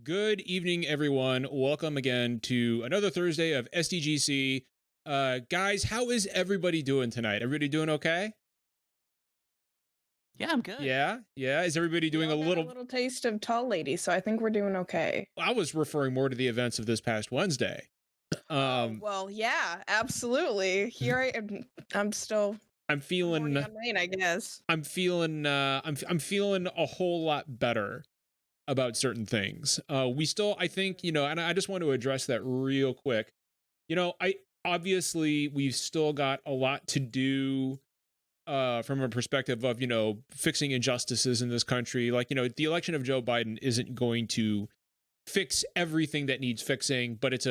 Good evening, everyone. Welcome again to another Thursday of SDGC. Guys, how is everybody doing tonight? Everybody doing okay? Yeah, I'm good. Yeah. Is everybody doing a little taste of Tall Lady, so I think we're doing okay. I was referring more to the events of this past Wednesday. Well, yeah, absolutely. Here I am. I'm feeling on rain, I guess. I'm feeling a whole lot better about certain things. I think, and I just want to address that real quick. We've still got a lot to do from a perspective of, fixing injustices in this country. Like, the election of Joe Biden isn't going to fix everything that needs fixing, but it's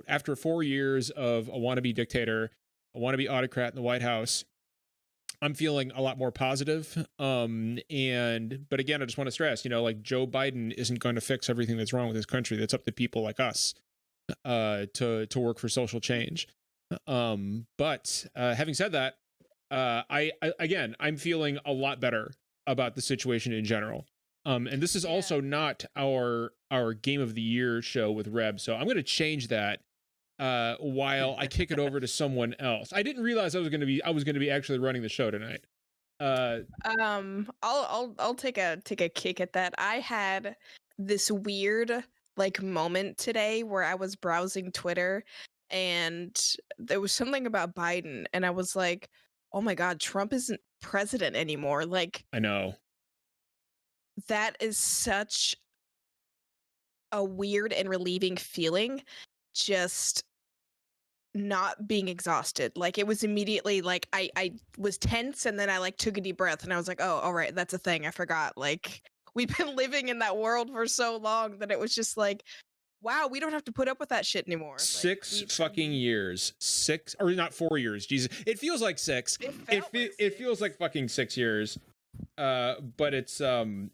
after 4 years of a wannabe dictator, a wannabe autocrat in the White House, I'm feeling a lot more positive. But again, I just want to stress, Joe Biden isn't going to fix everything that's wrong with this country. That's up to people like us to work for social change. But having said that, I'm feeling a lot better about the situation in general. And this is also not our Game of the Year show with Reb, so I'm going to change that while I kick it over to someone else. I didn't realize I was going to be actually running the show tonight. I'll take a kick at that. I had this weird moment today where I was browsing Twitter and there was something about Biden and I was like, oh my God, Trump isn't president anymore. I know. That is such a weird and relieving feeling, just not being exhausted. It was immediately I was tense and then I took a deep breath and I was like, oh, all right, that's a thing. I forgot. We've been living in that world for so long that it was just wow, we don't have to put up with that shit anymore. 6 fucking years. 6 or not 4 years. Jesus. It feels like 6. It feels like fucking 6 years. But it's 4.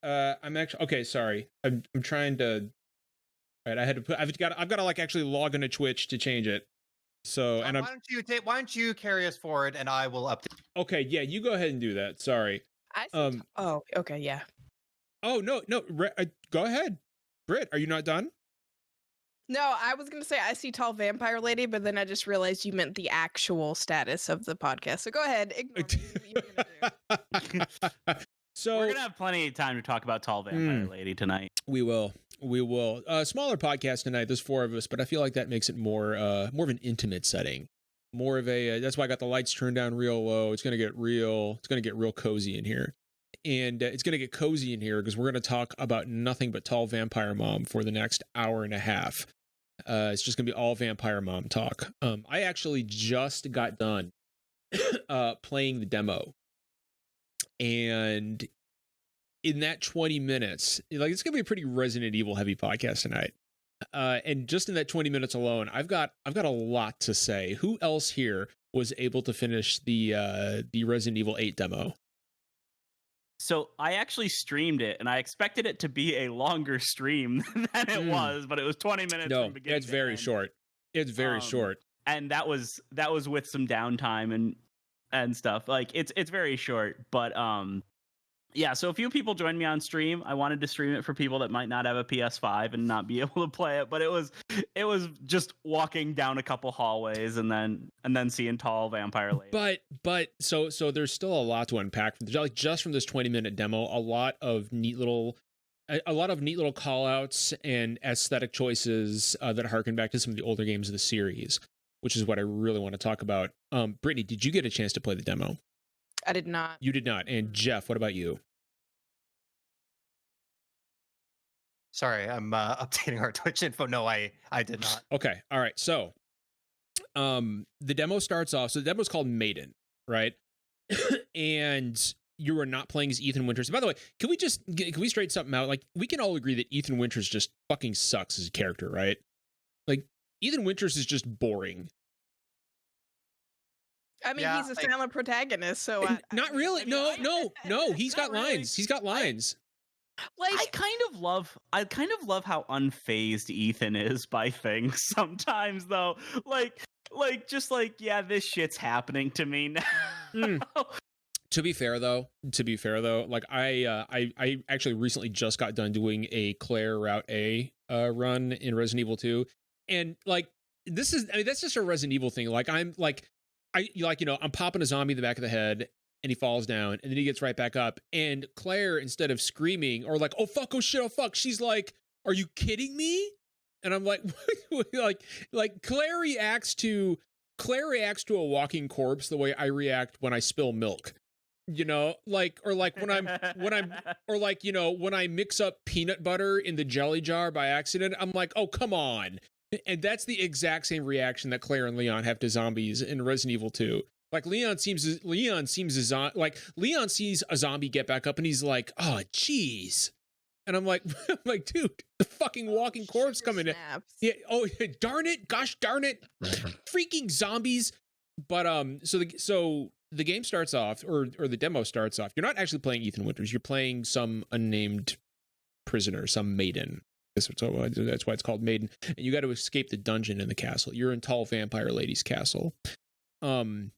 I'm actually okay, sorry. I'm trying to right, I've got to actually log into Twitch to change it. So, and why don't you carry us forward and I will update. Okay, yeah, you go ahead and do that. Sorry. Oh, okay, yeah. Oh, no, go ahead. Britt, are you not done? No, I was going to say I see Tall Vampire Lady, but then I just realized you meant the actual status of the podcast. So go ahead. Ignore me. So we're going to have plenty of time to talk about Tall Vampire Lady tonight. We will. Smaller podcast tonight. There's 4 of us, but I feel like that makes it more of an intimate setting. More of a that's why I got the lights turned down real low. It's going to get real cozy in here. And it's going to get cozy in here because we're going to talk about nothing but Tall Vampire Mom for the next hour and a half. It's just going to be all Vampire Mom talk. I actually just got done playing the demo. And in that 20 minutes, it's going to be a pretty Resident Evil heavy podcast tonight. And just in that 20 minutes alone, I've got a lot to say. Who else here was able to finish the Resident Evil 8 demo? So I actually streamed it, and I expected it to be a longer stream than it was, but it was 20 minutes. No, from beginning it's very end. short. It's very short, and that was with some downtime and stuff. It's very short, but yeah. So a few people joined me on stream. I wanted to stream it for people that might not have a PS5 and not be able to play it, but it was just walking down a couple hallways and then seeing Tall Vampire Lady. But so there's still a lot to unpack from just from this 20-minute demo. A lot of neat little call outs and aesthetic choices that harken back to some of the older games of the series, which is what I really want to talk about. Brittany, did you get a chance to play the demo? I did not. You did not. And Jeff, what about you? Sorry, I'm updating our Twitch info. No, I did not. Okay. All right. So, the demo starts off. So the demo's called Maiden, right? And you are not playing as Ethan Winters. By the way, can we straighten something out? We can all agree that Ethan Winters just fucking sucks as a character, right? Ethan Winters is just boring. I mean, he's a silent protagonist, so not really. No. He's got lines. He's got lines. I kind of love how unfazed Ethan is by things sometimes, though. Yeah, this shit's happening to me now. To be fair though, like I actually recently just got done doing a Claire Route A run in Resident Evil 2, and like this is, I mean, that's just a Resident Evil thing. Like I'm popping a zombie in the back of the head, and he falls down, and then he gets right back up, and Claire, instead of screaming or like, oh fuck, oh shit, oh fuck, she's like, are you kidding me? And I'm like, like Claire reacts to a walking corpse the way I react when I spill milk. You know, like, or like when I mix up peanut butter in the jelly jar by accident, I'm like, oh, come on. And that's the exact same reaction that Claire and Leon have to zombies in Resident Evil 2. Like Leon sees a zombie get back up and he's like, oh, jeez. And I'm like, dude, the fucking walking corpse coming in. Yeah. Oh, darn it. Gosh, darn it. Freaking zombies. But, so the game starts off, or the demo starts off. You're not actually playing Ethan Winters. You're playing some unnamed prisoner, some maiden. That's why it's called Maiden. And you got to escape the dungeon in the castle. You're in Tall Vampire Lady's castle. There's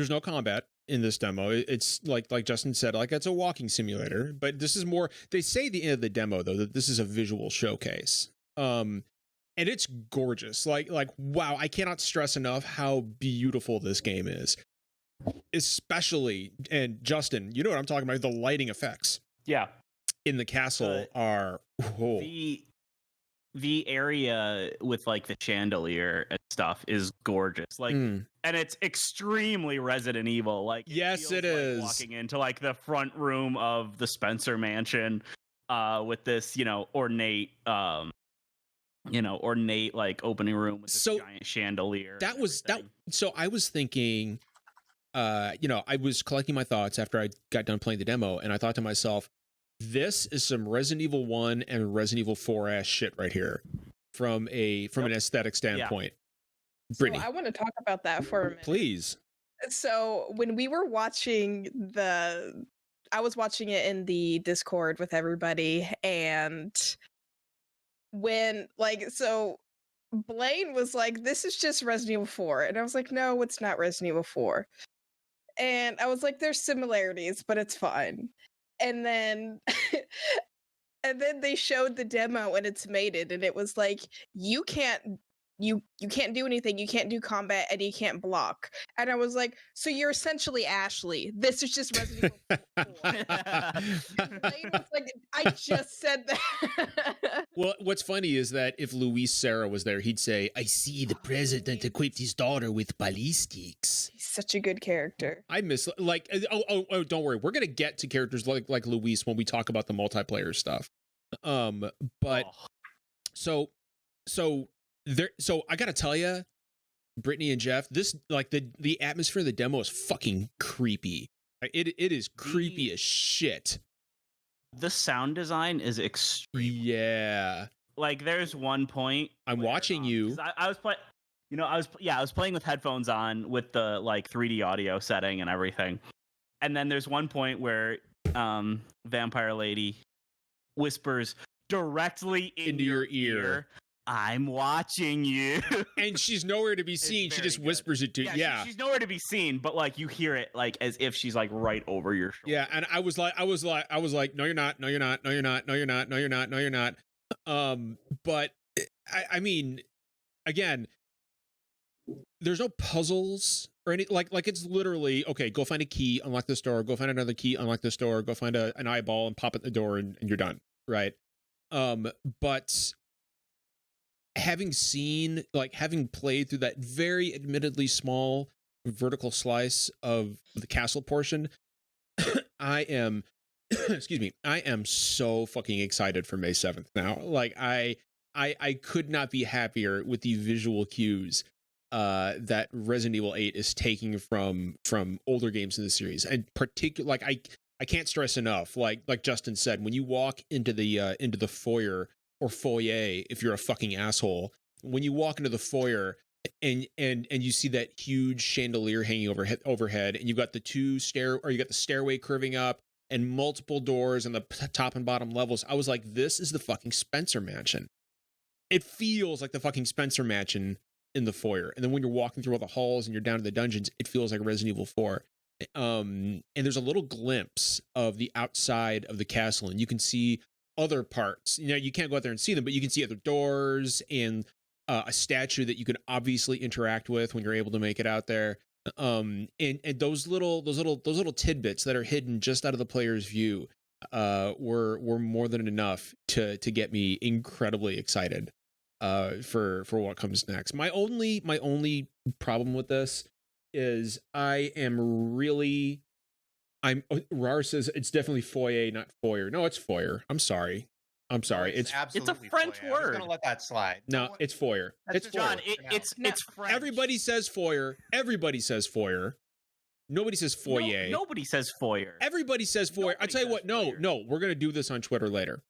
no combat in this demo. It's like Justin said, like it's a walking simulator. But this is more. They say at the end of the demo though that this is a visual showcase. And it's gorgeous. Like wow, I cannot stress enough how beautiful this game is. Especially, and Justin, you know what I'm talking about, the lighting effects. Yeah. In the castle are the area with like the chandelier and stuff is gorgeous. Like and it's extremely Resident Evil. Like yes, it is. Like walking into like the front room of the Spencer mansion with this, ornate like opening room with this giant chandelier. So I was thinking, I was collecting my thoughts after I got done playing the demo, and I thought to myself, this is some Resident Evil 1 and Resident Evil 4 ass shit right here from an aesthetic standpoint. Yeah. Brittany. So I want to talk about that for a minute. Please. So when we were watching I was watching it in the Discord with everybody, and when Blaine was like, this is just Resident Evil 4. And I was like, no, it's not Resident Evil 4. And I was like, there's similarities, but it's fine. And then they showed the demo and it's mated, and it was like, you can't do anything, you can't do combat, and you can't block. And I was like, so you're essentially Ashley. This is just Resident Evil 4. Blaine was like, I just said that. Well, what's funny is that if Luis Serra was there, he'd say, I see the president equipped his daughter with ballistics. He's such a good character. I miss, like, don't worry. We're going to get to characters like Luis when we talk about the multiplayer stuff. So I gotta tell you, Brittany and Jeff, this, like, the atmosphere of the demo is fucking creepy. It is creepy as shit. The sound design is extreme. Yeah. Like, there's one point I'm watching you. I was playing. I was playing with headphones on with the like 3D audio setting and everything. And then there's one point where Vampire Lady whispers directly into your ear, I'm watching you. And she's nowhere to be seen. She just whispers it to you. Yeah. She's nowhere to be seen, but like you hear it like as if she's like right over your shoulder. Yeah, and I was like, no, you're not, no, you're not, no, you're not, no, you're not, no, you're not, no, you're not. But I mean, again, there's no puzzles or any like it's literally, okay, go find a key, unlock this door, go find another key, unlock this door, go find an eyeball and pop at the door and you're done. Right. But having played through that very admittedly small vertical slice of the castle portion, I am so fucking excited for May 7th now. Like I could not be happier with the visual cues that Resident Evil 8 is taking from older games in the series. And particular, like I can't stress enough, like Justin said, when you walk into the foyer or foyer, if you're a fucking asshole, when you walk into the foyer and you see that huge chandelier hanging overhead, and you've got you got the stairway curving up and multiple doors on the top and bottom levels, I was like, this is the fucking Spencer Mansion. It feels like the fucking Spencer Mansion in the foyer. And then when you're walking through all the halls and you're down to the dungeons, it feels like Resident Evil 4. And there's a little glimpse of the outside of the castle, and you can see other parts. You can't go out there and see them, but you can see other doors and a statue that you can obviously interact with when you're able to make it out there. And those little tidbits that are hidden just out of the player's view were more than enough to get me incredibly excited for what comes next. My only problem with this is Rar says it's definitely foyer, not foyer. No, it's foyer. I'm sorry. It's absolutely a French foyer. I was word. gonna let that slide. No, it's foyer. It's foyer. John, it's French. Everybody says foyer. Everybody says foyer. Nobody says foyer. Nobody says foyer. Everybody says foyer. I tell you what. No, we're gonna do this on Twitter later.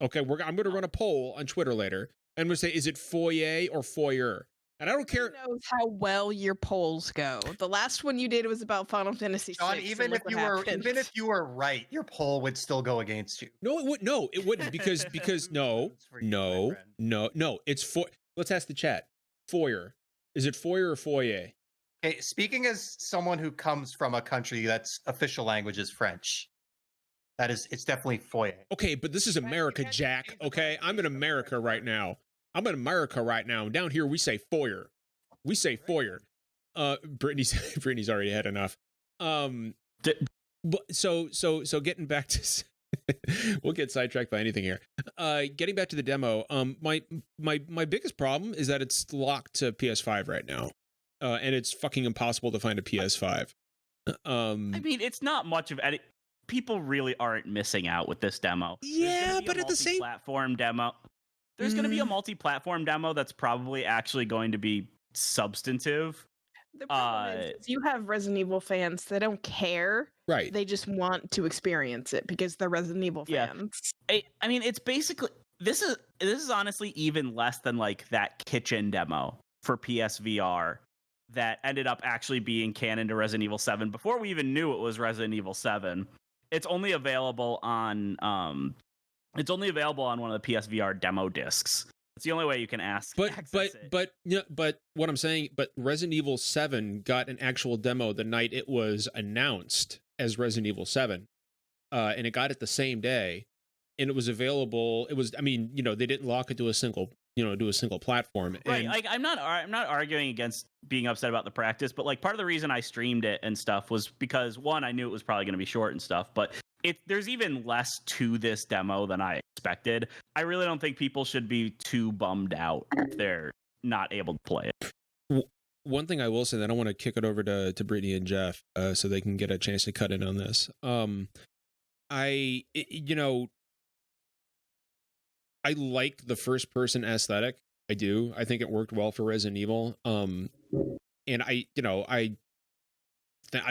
Okay, I'm gonna run a poll on Twitter later. I'm gonna say, is it foyer or foyer? And I don't care. Who knows how well your polls go? The last one you did was about Final Fantasy VI. John, even if you were right, your poll would still go against you. No, it would. No, it wouldn't because no. It's Let's ask the chat. Foyer. Is it foyer or foyer? Okay, speaking as someone who comes from a country that's official language is French, it's definitely foyer. Okay, but this is America, Jack. Okay, I'm in America right now. Down here, we say foyer. Brittany's already had enough. But so getting back to, we'll get sidetracked by anything here. Getting back to the demo. My biggest problem is that it's locked to PS5 right now, and it's fucking impossible to find a PS5. I mean, it's not much of any. People really aren't missing out with this demo. Yeah, but at the same platform demo. There's going to be a multi-platform demo that's probably actually going to be substantive. The problem is you have Resident Evil fans that don't care. Right. They just want to experience it because they're Resident Evil fans. I mean, it's basically this is honestly even less than like that kitchen demo for PSVR that ended up actually being canon to Resident Evil 7 before we even knew it was Resident Evil 7. It's only available on one of the PSVR demo discs. It's the only way you can access it. But what I'm saying, Resident Evil 7 got an actual demo the night it was announced as Resident Evil 7, and it got it the same day, and it was available. They didn't lock it to a single platform. Right. And, like I'm not arguing against being upset about the practice, but like part of the reason I streamed it and stuff was because one, I knew it was probably going to be short and stuff, but there's even less to this demo than I expected. I really don't think people should be too bummed out if they're not able to play it. One thing I will say, that I want to kick it over to Brittany and Jeff so they can get a chance to cut in on this. I like the first person aesthetic. I do. I think it worked well for Resident Evil. And I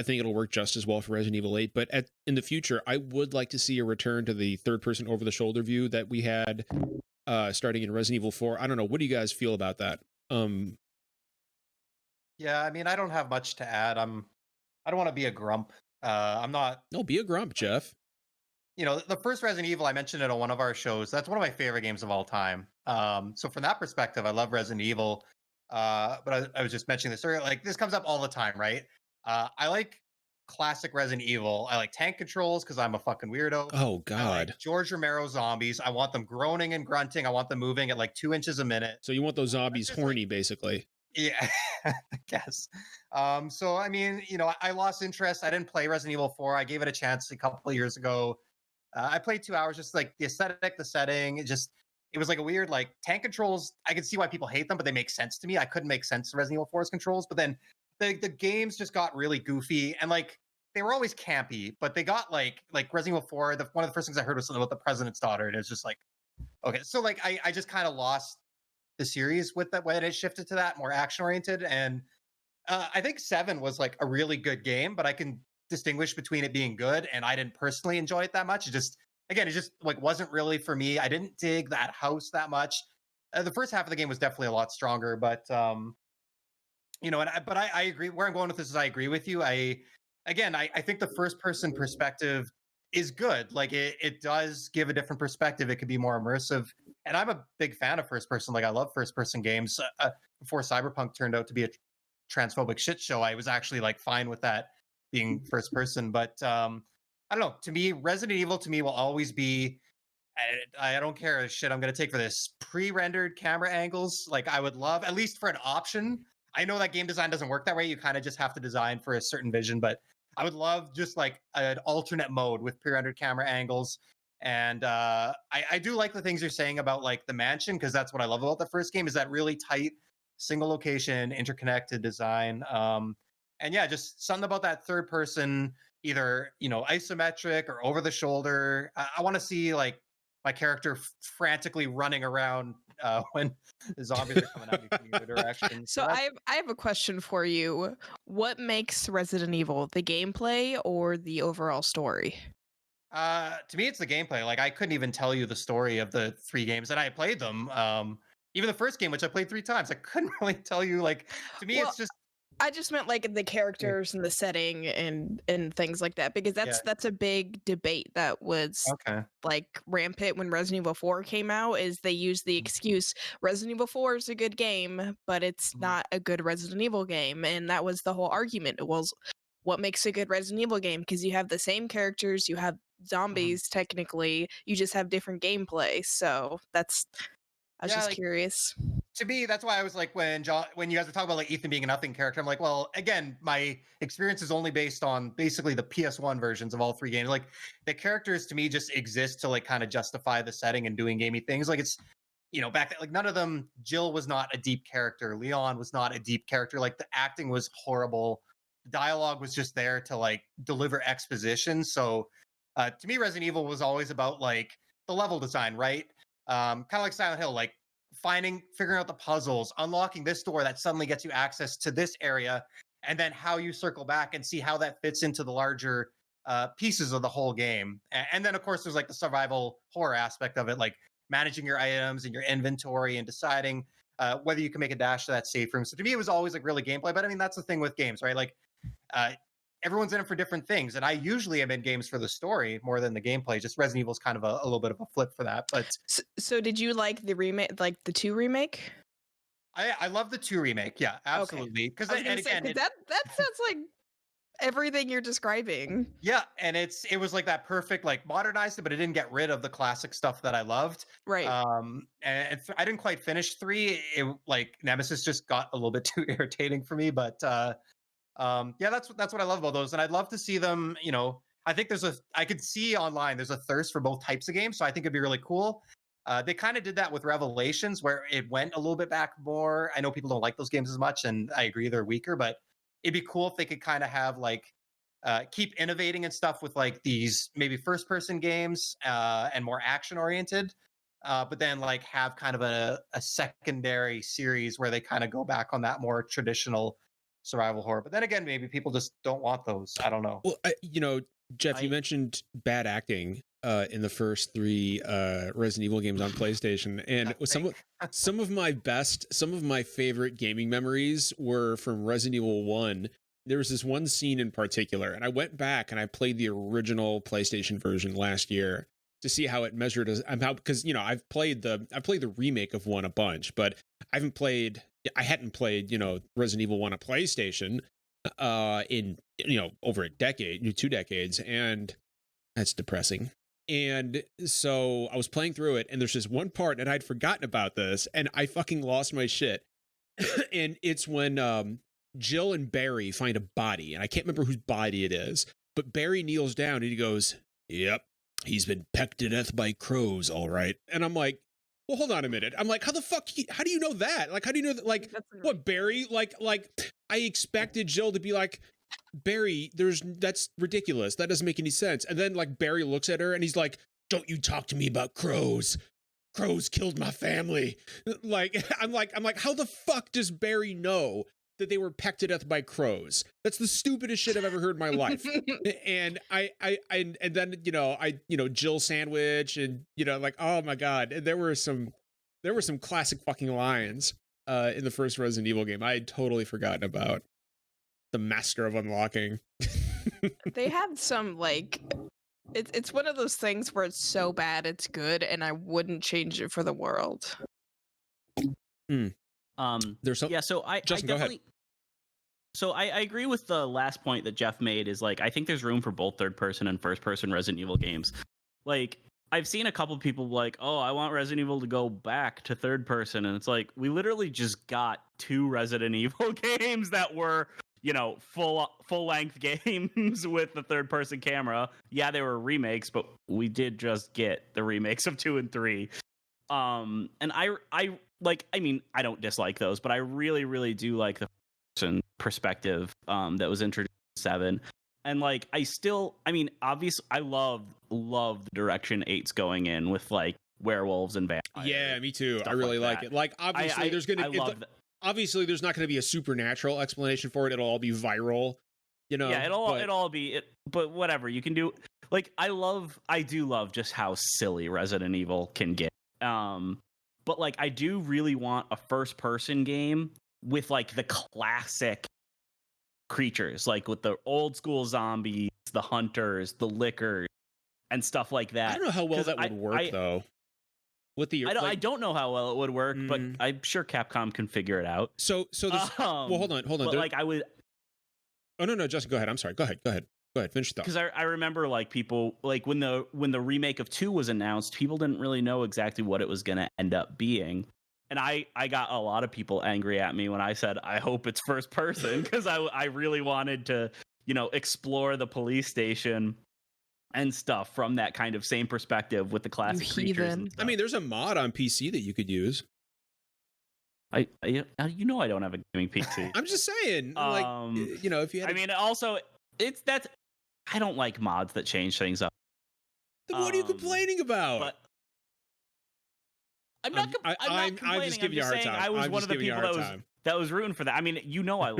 think it'll work just as well for Resident Evil 8, but in the future, I would like to see a return to the third-person over-the-shoulder view that we had starting in Resident Evil 4. I don't know. What do you guys feel about that? Yeah, I mean, I don't have much to add. I don't want to be a grump. I'm not. No, be a grump, Jeff. The first Resident Evil, I mentioned it on one of our shows. That's one of my favorite games of all time. So from that perspective, I love Resident Evil. But I was just mentioning this earlier. Like, this comes up all the time, right? I like classic Resident Evil. I like tank controls because I'm a fucking weirdo. Oh, God. I like George Romero zombies. I want them groaning and grunting. I want them moving at like 2 inches a minute. So you want those zombies horny, basically. Yeah, I guess. So, I mean, I lost interest. I didn't play Resident Evil 4. I gave it a chance a couple of years ago. I played 2 hours, just like the aesthetic, the setting. It was like a weird, like, tank controls. I can see why people hate them, but they make sense to me. I couldn't make sense to Resident Evil 4's controls, but then the games just got really goofy, and like they were always campy, but they got like Resident Evil 4. One of the first things I heard was something about the president's daughter, and it's just like, okay, so like I just kind of lost the series with that when it shifted to that more action oriented, and I think 7 was like a really good game, but I can distinguish between it being good and I didn't personally enjoy it that much. It just like wasn't really for me. I didn't dig that house that much. The first half of the game was definitely a lot stronger, but I agree. Where I'm going with this is I agree with you. I think the first person perspective is good. Like it does give a different perspective. It could be more immersive. And I'm a big fan of first person. Like I love first person games. Before Cyberpunk turned out to be a transphobic shit show, I was actually like fine with that being first person. But I don't know. To me, Resident Evil to me will always be. I don't care a shit I'm going to take for this. Pre-rendered camera angles, like I would love, at least for an option. I know that game design doesn't work that way. You kind of just have to design for a certain vision, but I would love just like an alternate mode with pre-rendered camera angles. And I do like the things you're saying about like the mansion, because that's what I love about the first game, is that really tight, single location, interconnected design. And yeah, just something about that third person, either, you know, isometric or over the shoulder. I want to see like my character frantically running around when the zombies are coming at me from the other direction. So I have a question for you. What makes Resident Evil, the gameplay or the overall story? To me, it's the gameplay. Like I couldn't even tell you the story of the 3 games, and I played them. Even the first game, which I played 3 times, I couldn't really tell you. Like to me, it's just. I just meant like the characters and the setting and things like that, because that's a big debate that was like rampant when Resident Evil 4 came out. Is they used the excuse Resident Evil 4 is a good game, but it's not a good Resident Evil game, and that was the whole argument. It was, what makes a good Resident Evil game? Because you have the same characters, you have zombies technically, you just have different gameplay. So that's. I was just curious. To me, that's why I was like, when you guys were talking about like Ethan being a nothing character, I'm like, well, again, my experience is only based on basically the PS1 versions of all 3 games. Like the characters to me just exist to like kind of justify the setting and doing gamey things. Like it's, you know, back like none of them. Jill was not a deep character. Leon was not a deep character. Like the acting was horrible. The dialogue was just there to like deliver exposition. So to me, Resident Evil was always about like the level design, right? Kind of like Silent Hill, like figuring out the puzzles, unlocking this door that suddenly gets you access to this area, and then how you circle back and see how that fits into the larger pieces of the whole game. And then, of course, there's like the survival horror aspect of it, like managing your items and your inventory and deciding whether you can make a dash to that safe room. So to me, it was always like really gameplay. But I mean, that's the thing with games, right? Like everyone's in it for different things. And I usually am in games for the story more than the gameplay. Just Resident Evil is kind of a little bit of a flip for that. But so did you like the remake, like the 2 remake? I love the 2 remake. Yeah, absolutely. Because that sounds like everything you're describing. Yeah, and it was like that perfect, like modernized it, but it didn't get rid of the classic stuff that I loved. Right. And I didn't quite finish 3. It like Nemesis just got a little bit too irritating for me, but yeah, that's what I love about those, and I'd love to see them. You know, I think I could see online there's a thirst for both types of games, so I think it'd be really cool. They kind of did that with Revelations, where it went a little bit back more. I know people don't like those games as much, and I agree they're weaker, but it'd be cool if they could kind of have like keep innovating and stuff with like these maybe first person games and more action oriented, but then like have kind of a secondary series where they kind of go back on that more traditional survival horror. But then again, maybe people just don't want those. I don't know. Well, you know, Jeff, you mentioned bad acting in the first 3 Resident Evil games on PlayStation, and some of my favorite gaming memories were from Resident Evil 1. There was this one scene in particular, and I went back and I played the original PlayStation version last year to see how it measured because you know I've played the remake of 1 a bunch, but I hadn't played, you know, Resident Evil 1 on PlayStation in, you know, over a decade, 2 decades, and that's depressing. And so I was playing through it, and there's this one part, and I'd forgotten about this, and I fucking lost my shit. And it's when Jill and Barry find a body, and I can't remember whose body it is, but Barry kneels down and he goes, "Yep, he's been pecked to death by crows, all right." And I'm like, well, hold on a minute. I'm like, how do you know that? Like, how do you know that? Like, what, Barry? Like, I expected Jill to be like, Barry, that's ridiculous. That doesn't make any sense. And then like Barry looks at her and he's like, "Don't you talk to me about crows. Crows killed my family." Like, I'm like, how the fuck does Barry know that they were pecked to death by crows? That's the stupidest shit I've ever heard in my life. And and then, you know, Jill sandwich, and, you know, like, oh my God. And there were some classic fucking lines in the first Resident Evil game I had totally forgotten about. The master of unlocking. They had some like it's one of those things where it's so bad it's good, and I wouldn't change it for the world. There's some, yeah, so I Justin, go ahead. So I agree with the last point that Jeff made. Is like I think there's room for both third person and first person Resident Evil games. Like I've seen a couple people like, oh, I want Resident Evil to go back to third person, and it's like we literally just got 2 Resident Evil games that were, you know, full length games with the third person camera. Yeah, they were remakes, but we did just get the remakes of 2 and 3. And I like, I mean, I don't dislike those, but I really do like the person perspective that was introduced in 7. And like I mean, obviously I love the direction 8's going in with like werewolves and vampires. Yeah, me too. I really like it. Like obviously there's going to obviously there's not going to be a supernatural explanation for it. It'll all be viral, you know. Yeah, it'll all be it, but whatever you can do. Like I do love just how silly Resident Evil can get. But like I do really want a first person game with like the classic creatures, like with the old school zombies, the hunters, the lickers, and stuff like that. I don't know how well that would work though. With the I don't know how well it would work, but I'm sure Capcom can figure it out. So this, well, hold on. But like I would. Oh no, Justin, go ahead. I'm sorry. Go ahead. Finish the thought. Because I remember like people like when the remake of 2 was announced, people didn't really know exactly what it was going to end up being. And I got a lot of people angry at me when I said, I hope it's first person, because I really wanted to, you know, explore the police station and stuff from that kind of same perspective with the classic creatures. And I mean, there's a mod on PC that you could use. You know, I don't have a gaming PC. I'm just saying, like, you know, if you had. I mean, also, I don't like mods that change things up. Then what are you complaining about? But I'm not complaining. I'm just giving you a hard time. I was one of the people that was rooting for that. I mean, you know, I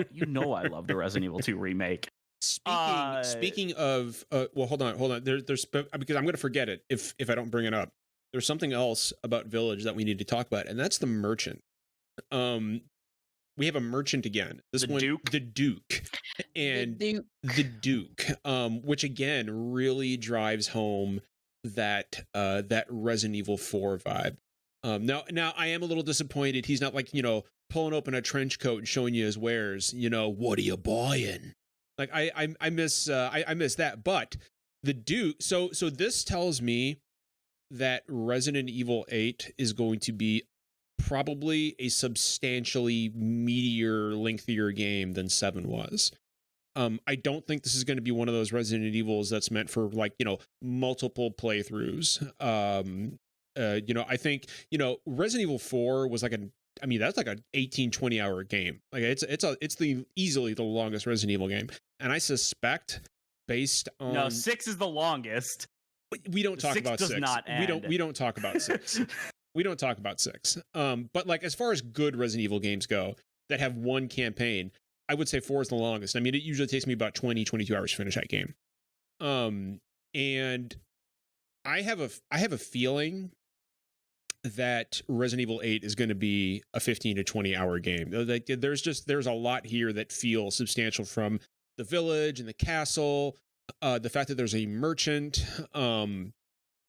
love the Resident Evil 2 remake. Speaking of, well, hold on. There's because I'm going to forget it if I don't bring it up. There's something else about Village that we need to talk about, and that's the merchant. We have a merchant again. The Duke, and the Duke, which again really drives home that Resident Evil 4 vibe. Now I am a little disappointed. He's not like, you know, pulling open a trench coat and showing you his wares. You know, what are you buying? Like I miss that. But the Duke. So this tells me that Resident Evil 8 is going to be probably a substantially meatier, lengthier game than 7 was. I don't think this is going to be one of those Resident Evils that's meant for, like, you know, multiple playthroughs. You know, I think, you know, Resident Evil 4 was like that's like an 18-20 hour game. Like it's easily the longest Resident Evil game. And I suspect, based on... No, 6 is the longest. We don't talk about 6. Does not end. We don't talk about 6. We don't talk about 6. But like, as far as good Resident Evil games go that have one campaign, I would say 4 is the longest. I mean, it usually takes me about 20-22 hours to finish that game. And I have a feeling that Resident Evil 8 is going to be a 15 to 20 hour game. Like, there's a lot here that feels substantial, from the village and the castle, the fact that there's a merchant.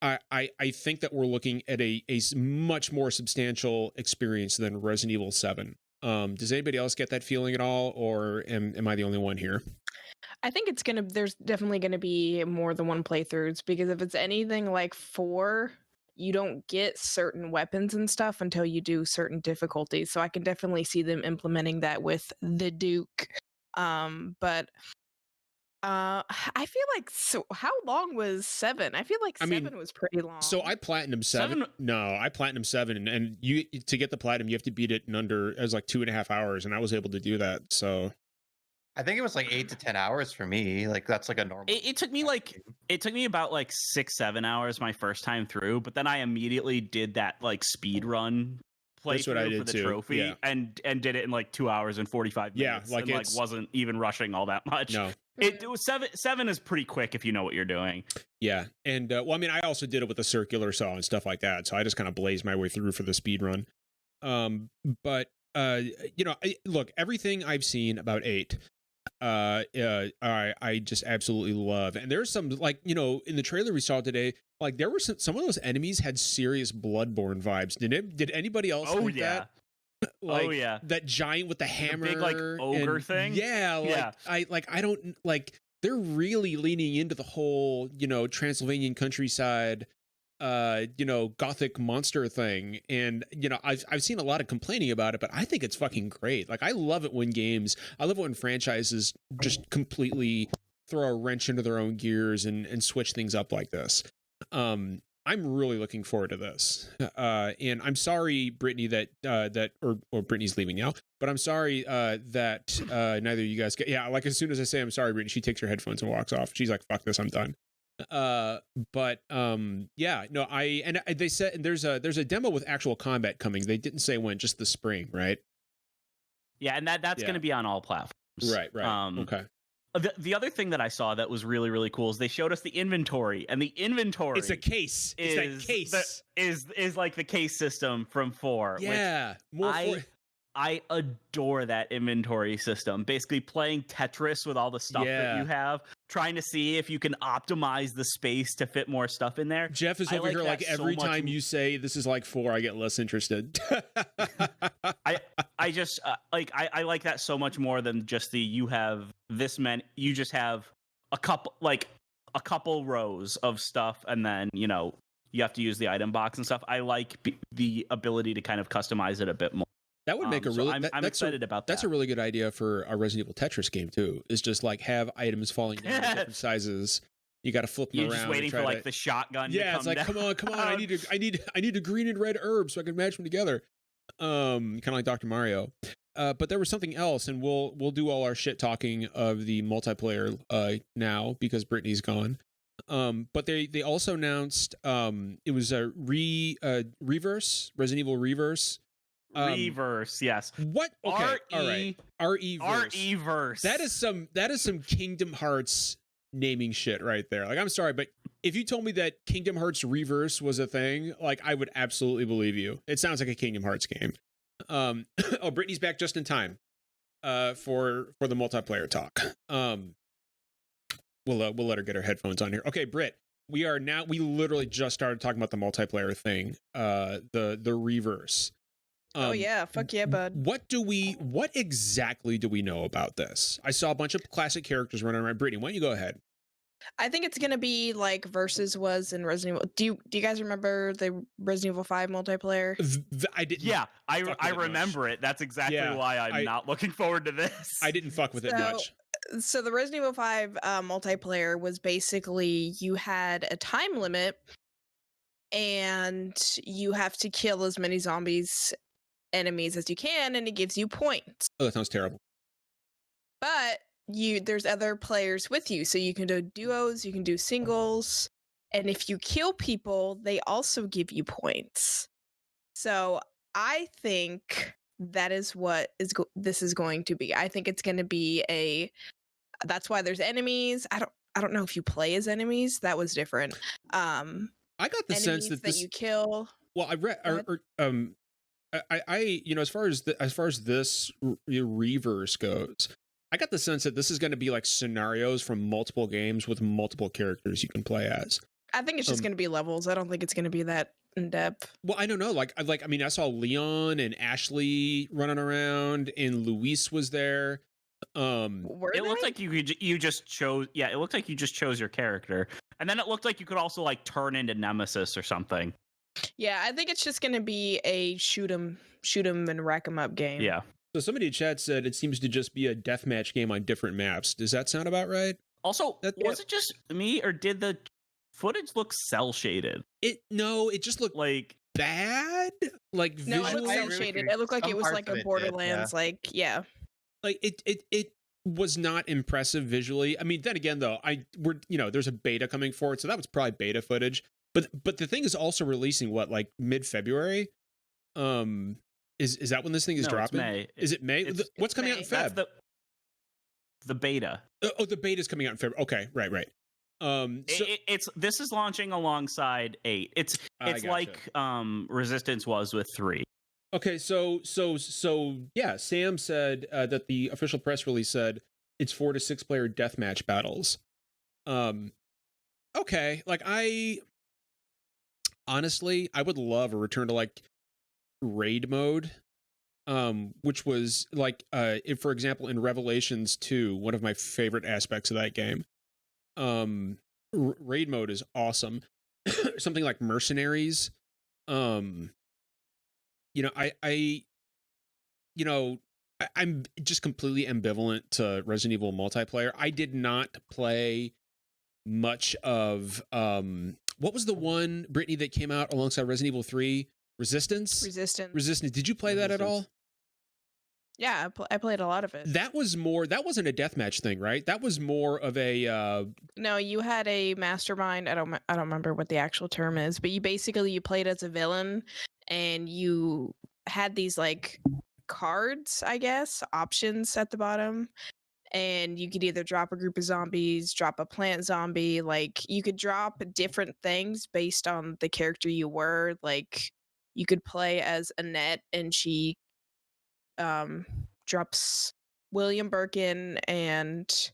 I think that we're looking at a much more substantial experience than Resident Evil 7. Does anybody else get that feeling at all, or am I the only one here? I think there's definitely gonna be more than one playthroughs, because if it's anything like 4, you don't get certain weapons and stuff until you do certain difficulties. So I can definitely see them implementing that with the Duke. But I feel like, so how long was 7? I feel like 7 was pretty long. So I platinum 7. No, I platinum 7, and you, to get the platinum, you have to beat it in under, it was like 2.5 hours, and I was able to do that. So I think it was like 8 to 10 hours for me. Like, that's like a normal. It took me about like 6-7 hours my first time through, but then I immediately did that like speed run playthrough for the trophy, yeah. and did it in like 2 hours and 45 minutes. Yeah, like, and wasn't even rushing all that much. No. It was 7 is pretty quick if you know what you're doing. Yeah, and well, I mean, I also did it with a circular saw and stuff like that, so I just kind of blazed my way through for the speed run. But you know, look, everything I've seen about 8, I just absolutely love. And there's some, like, you know, in the trailer we saw today, like, there were some of those enemies had serious Bloodborne vibes. Did anybody else think that? Oh, yeah. that giant with the hammer, big, like, ogre thing? Yeah, Yeah. I don't like. They're really leaning into the whole, Transylvanian countryside, Gothic monster thing, and I've seen a lot of complaining about it, but I think it's fucking great. Like, I love it when franchises just completely throw a wrench into their own gears and switch things up like this. I'm really looking forward to this. And I'm sorry, Brittany, that Brittany's leaving now, but I'm sorry that neither of you guys get. Yeah, like as soon as I say I'm sorry, Brittany, she takes her headphones and walks off. She's like, "Fuck this, I'm done." Yeah, no, they said, and there's a demo with actual combat coming. They didn't say when, just the spring, right? Yeah, and that's going to be on all platforms. Right. Okay. The other thing that I saw that was really, really cool is they showed us the inventory, and the inventory it's a case. It's that case is like the case system from 4. Yeah, I adore that inventory system. Basically playing Tetris with all the stuff that you have, trying to see if you can optimize the space to fit more stuff in there. Jeff is over here like every time you say this is like 4, I get less interested. I just I like that so much more than just you have this many. You just have a couple rows of stuff, and then you have to use the item box and stuff. I like the ability to kind of customize it a bit more. That would make a really. I'm excited about that. That's a really good idea for a Resident Evil Tetris game too. Is just like have items falling down in different sizes. You got to flip them around. You're just waiting for like the shotgun. Yeah, to it's like down. come on. I need a green and red herb so I can match them together. Kind of like Dr. Mario. But there was something else, and we'll do all our shit talking of the multiplayer now because Brittany's gone. But they also announced it was a Reverse, Resident Evil Reverse. Reverse, yes. What? Okay. All right. RE-verse. That is some Kingdom Hearts naming shit right there. Like, I'm sorry, but if you told me that Kingdom Hearts Reverse was a thing, like, I would absolutely believe you. It sounds like a Kingdom Hearts game. Oh, Brittany's back just in time for the multiplayer talk. We'll let her get her headphones on here. Okay, Britt, we literally just started talking about the multiplayer thing, the Reverse. Oh yeah, fuck yeah, bud. What exactly do we know about this? I saw a bunch of classic characters running around. Brittany, why don't you go ahead? I think it's gonna be like Versus was in Resident Evil. Do you guys remember the Resident Evil 5 multiplayer? I didn't. Yeah, I remember it. That's exactly why I'm not looking forward to this. I didn't fuck with it much. So the Resident Evil 5 multiplayer was basically you had a time limit, and you have to kill as many enemies as you can, and it gives you points. Oh, that sounds terrible. But there's other players with you, so you can do duos, you can do singles, and if you kill people, they also give you points. So I think that is what this is going to be. I think it's going to be that's why there's enemies. I don't know if you play as enemies. That was different. I got the sense that you kill. Well, I read I as far as this Reverse goes, I got the sense that this is going to be like scenarios from multiple games with multiple characters you can play as. I think it's just going to be levels. I don't think it's going to be that in depth. Well, I don't know. I saw Leon and Ashley running around, and Luis was there. It looked like you just chose. Yeah, it looked like you just chose your character, and then it looked like you could also like turn into Nemesis or something. Yeah, I think it's just going to be a shoot 'em and rack 'em up game. Yeah. So somebody in chat said it seems to just be a deathmatch game on different maps. Does that sound about right? Also, was it just me, or did the footage look cell shaded? It just looked like bad. Like no, it looked cell shaded. It looked like it was like a Borderlands. Like it was not impressive visually. I mean, then again, though, there's a beta coming forward, so that was probably beta footage. But the thing is also releasing like mid-February. Is that when this thing is dropping? It's May. Is it May? What's coming out in Feb? That's the beta. The beta is coming out in February. Okay, right. This is launching alongside 8. It's like Resistance was with 3. Okay, so yeah, Sam said that the official press release said it's 4 to 6 player deathmatch battles. Okay, like honestly, I would love a return to like raid mode which was like, if, for example, in Revelations 2, one of my favorite aspects of that game, raid mode is awesome. Something like Mercenaries. You know, I'm just completely ambivalent to Resident Evil multiplayer. I did not play much of what was the one, Brittany, that came out alongside Resident Evil 3? Resistance. Did you play that at all? Yeah, I played a lot of it. That wasn't a deathmatch thing, right? That was more of a No, you had a mastermind. I don't remember what the actual term is, but you played as a villain, and you had these like cards, I guess, options at the bottom, and you could either drop a group of zombies, drop a plant zombie, like you could drop different things based on the character you were. Like you could play as Annette, and she drops William Birkin and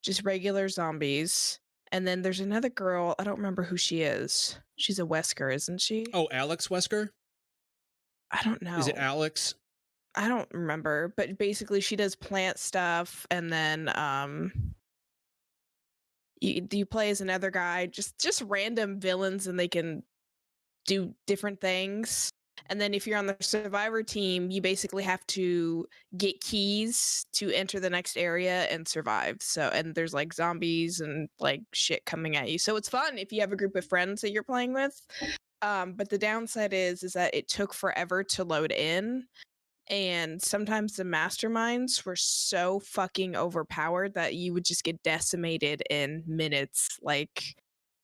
just regular zombies. And then there's another girl, I don't remember who she is. She's a Wesker, isn't she? Oh, Alex Wesker? I don't know. Is it Alex? I don't remember, but basically she does plant stuff, and then you play as another guy, just random villains, and they can do different things. And then if you're on the survivor team, you basically have to get keys to enter the next area and survive. So, and there's like zombies and like shit coming at you. So it's fun if you have a group of friends that you're playing with. But the downside is that it took forever to load in. And sometimes the masterminds were so fucking overpowered that you would just get decimated in minutes. Like,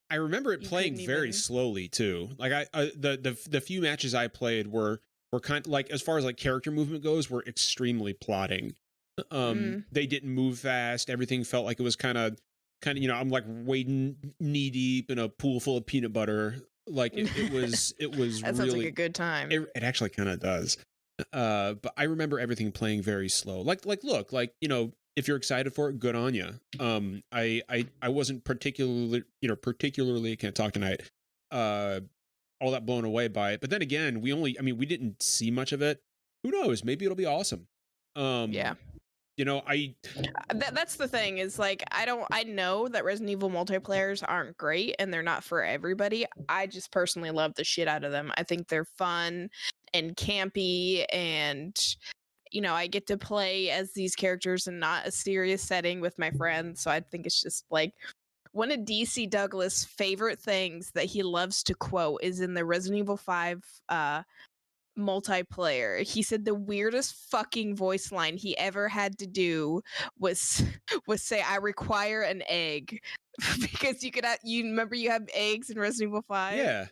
I remember it playing very slowly too. Like the few matches I played were kind of like, as far as like character movement goes, were extremely plotting. They didn't move fast. Everything felt like it was kind of, I'm like wading knee deep in a pool full of peanut butter. Like it was that really, sounds like a good time. It actually kind of does. But I remember everything playing very slow. Look, if you're excited for it, good on you. I wasn't particularly, I can't talk tonight, all that blown away by it. But then again, we didn't see much of it. Who knows? Maybe it'll be awesome. Yeah. That's the thing, is like, I know that Resident Evil multiplayers aren't great and they're not for everybody. I just personally love the shit out of them. I think they're fun and campy, and I get to play as these characters in not a serious setting with my friends. So I think it's just like one of DC Douglas' favorite things that he loves to quote is in the Resident Evil 5 multiplayer. He said the weirdest fucking voice line he ever had to do was say, "I require an egg." Because you remember you have eggs in Resident Evil 5?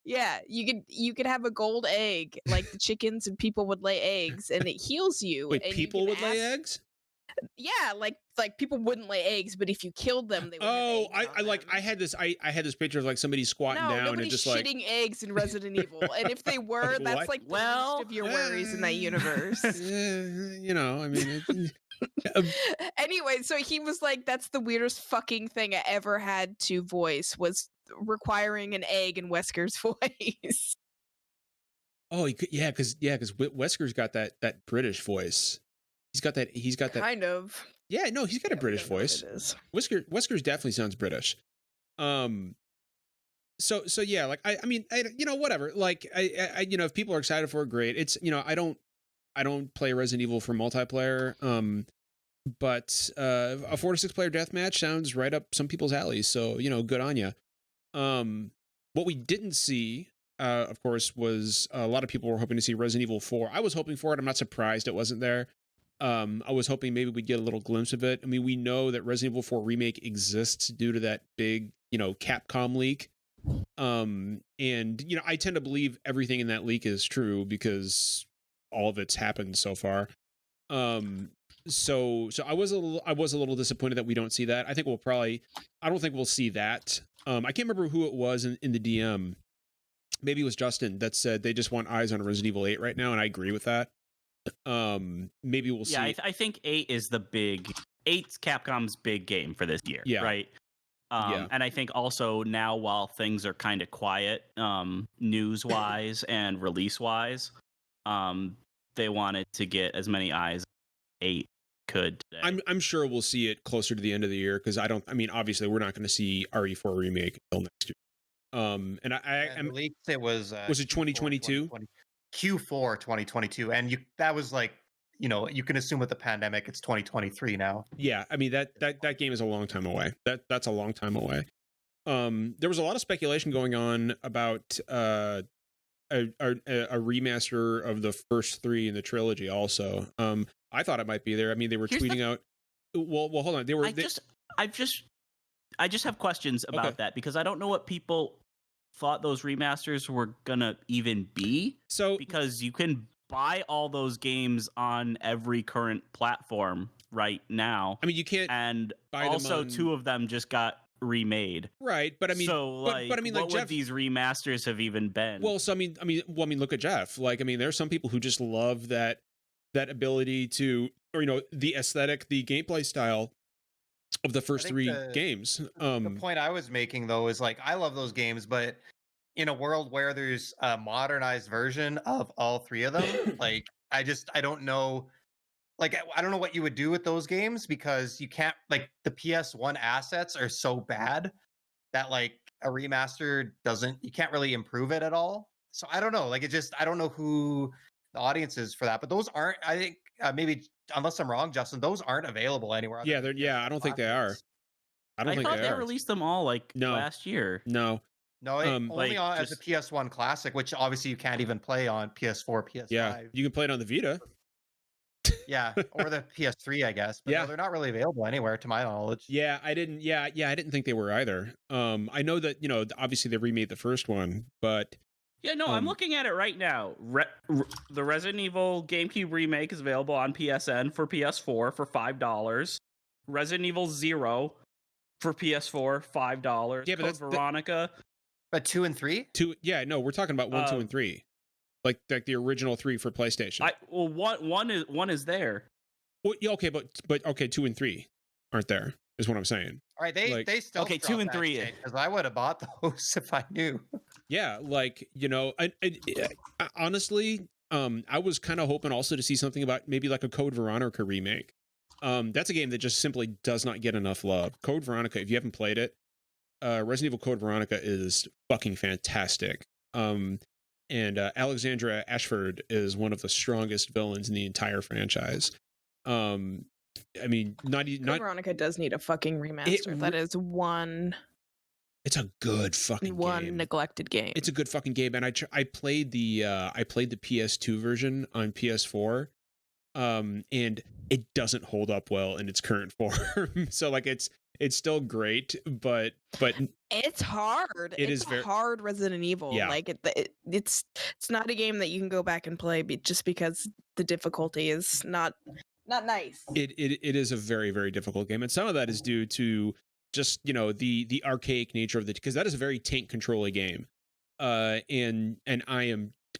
Yeah, you could have a gold egg, like the chickens and people would lay eggs, and it heals you. Wait, and people would lay eggs? Yeah, like people wouldn't lay eggs, but if you killed them, they would. Oh, I had this picture of like somebody squatting down and just like shitting eggs in Resident Evil, and if they were, Like, that's what? like the least of your worries in that universe. Anyway, so he was like, "That's the weirdest fucking thing I ever had to voice, was requiring an egg in Wesker's voice." Oh, because Wesker's got that British voice. He's got that kind of. Yeah, no, he's got a British voice. Wesker's definitely sounds British. So yeah, like I whatever. Like I if people are excited for it, great. It's I don't play Resident Evil for multiplayer. But a 4 to 6 player deathmatch sounds right up some people's alleys. So good on you. What we didn't see, of course, was a lot of people were hoping to see Resident Evil 4. I was hoping for it. I'm not surprised it wasn't there. I was hoping maybe we'd get a little glimpse of it. I mean, we know that Resident Evil 4 Remake exists due to that big, Capcom leak. And, I tend to believe everything in that leak is true because all of it's happened so far. So I was a little disappointed that we don't see that. I don't think we'll see that. I can't remember who it was in the DM. Maybe it was Justin that said they just want eyes on Resident Evil 8 right now, and I agree with that. Maybe we'll see. Yeah, I think 8's Capcom's big game for this year. Yeah. Right. And I think also now, while things are kind of quiet, news wise and release wise, they wanted to get as many eyes as 8 could today. I'm sure we'll see it closer to the end of the year because I mean, obviously we're not going to see RE4 remake until next year. And And leaked it was it 2022? Q4 2022, and that was like, you can assume with the pandemic it's 2023 now. Yeah, I mean that game is a long time away. That's a long time away. There was a lot of speculation going on about a remaster of the first 3 in the trilogy. Also, I thought it might be there. I mean, they were tweeting out. Well, hold on. I just have questions about that because I don't know what people thought those remasters were gonna even be. So because you can buy all those games on every current platform right now. I mean, you can't. And buy also, them on... 2 of them just got remade. Right, but I mean, so like, but I mean, what like would Jeff, these remasters have even been? Well, so I mean, look at Jeff. Like, I mean, there's some people who just love that ability to, or the aesthetic, the gameplay style of the first 3 games. The point I was making though is like, I love those games, but in a world where there's a modernized version of all 3 of them, like I don't know. Like, I don't know what you would do with those games because you can't, like, the PS1 assets are so bad that like a remaster you can't really improve it at all. So I don't know. Like, I don't know who the audience is for that. But those aren't, I think, maybe, unless I'm wrong, Justin, those aren't available anywhere. Yeah, I don't think they are. I thought they released them all last year. No, only as a PS1 classic, which obviously you can't even play on PS4, PS5. Yeah, you can play it on the Vita. Yeah, or the PS3, I guess. But no, they're not really available anywhere, to my knowledge. Yeah, I didn't think they were either. I know that obviously they remade the first one, but yeah, no, I'm looking at it right now. The Resident Evil GameCube remake is available on PSN for PS4 for $5. Resident Evil 0 for PS4 $5. Yeah, but that's Veronica. But 2 and 3? 2, yeah, no, we're talking about 1, 2, and 3. Like the original 3 for PlayStation. One is there. Well, yeah, okay, but okay, 2 and 3 aren't there. Is what I'm saying. All right, they still okay. 2 and 3 because I would have bought those if I knew. Yeah, like I honestly, I was kind of hoping also to see something about maybe like a Code Veronica remake. That's a game that just simply does not get enough love. Code Veronica, if you haven't played it, Resident Evil Code Veronica is fucking fantastic. And Alexandra Ashford is one of the strongest villains in the entire franchise. I mean, Code Veronica does need a fucking remaster. That is one. It's a good fucking game. Neglected game. It's a good fucking game, and I played the PS2 version on PS4, and it doesn't hold up well in its current form. So like it's still great, but it's hard. It's hard Resident Evil. Yeah. Like it's not a game that you can go back and play just because the difficulty is not nice. It is a very, very difficult game, and some of that is due to just the archaic nature of because that is a very tank control game. And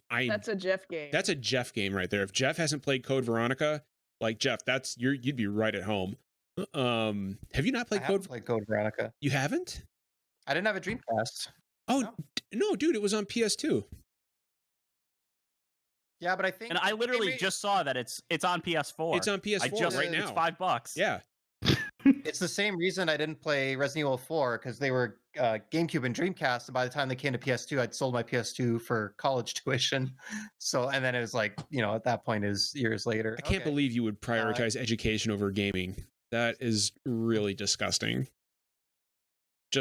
that's a Jeff game. That's a Jeff game right there. If Jeff hasn't played Code Veronica, like Jeff, you'd be right at home. Have you not played Code Veronica? You haven't? I didn't have a Dreamcast. Oh no, dude, it was on PS2. Yeah, but I think, and I literally just saw that it's on PS4. It's on PS4 right now. It's $5. Yeah. It's the same reason I didn't play Resident Evil 4 because they were GameCube and Dreamcast, and by the time they came to PS2, I'd sold my PS2 for college tuition. So, and then it was like, at that point is years later. I can't believe you would prioritize education over gaming. That is really disgusting.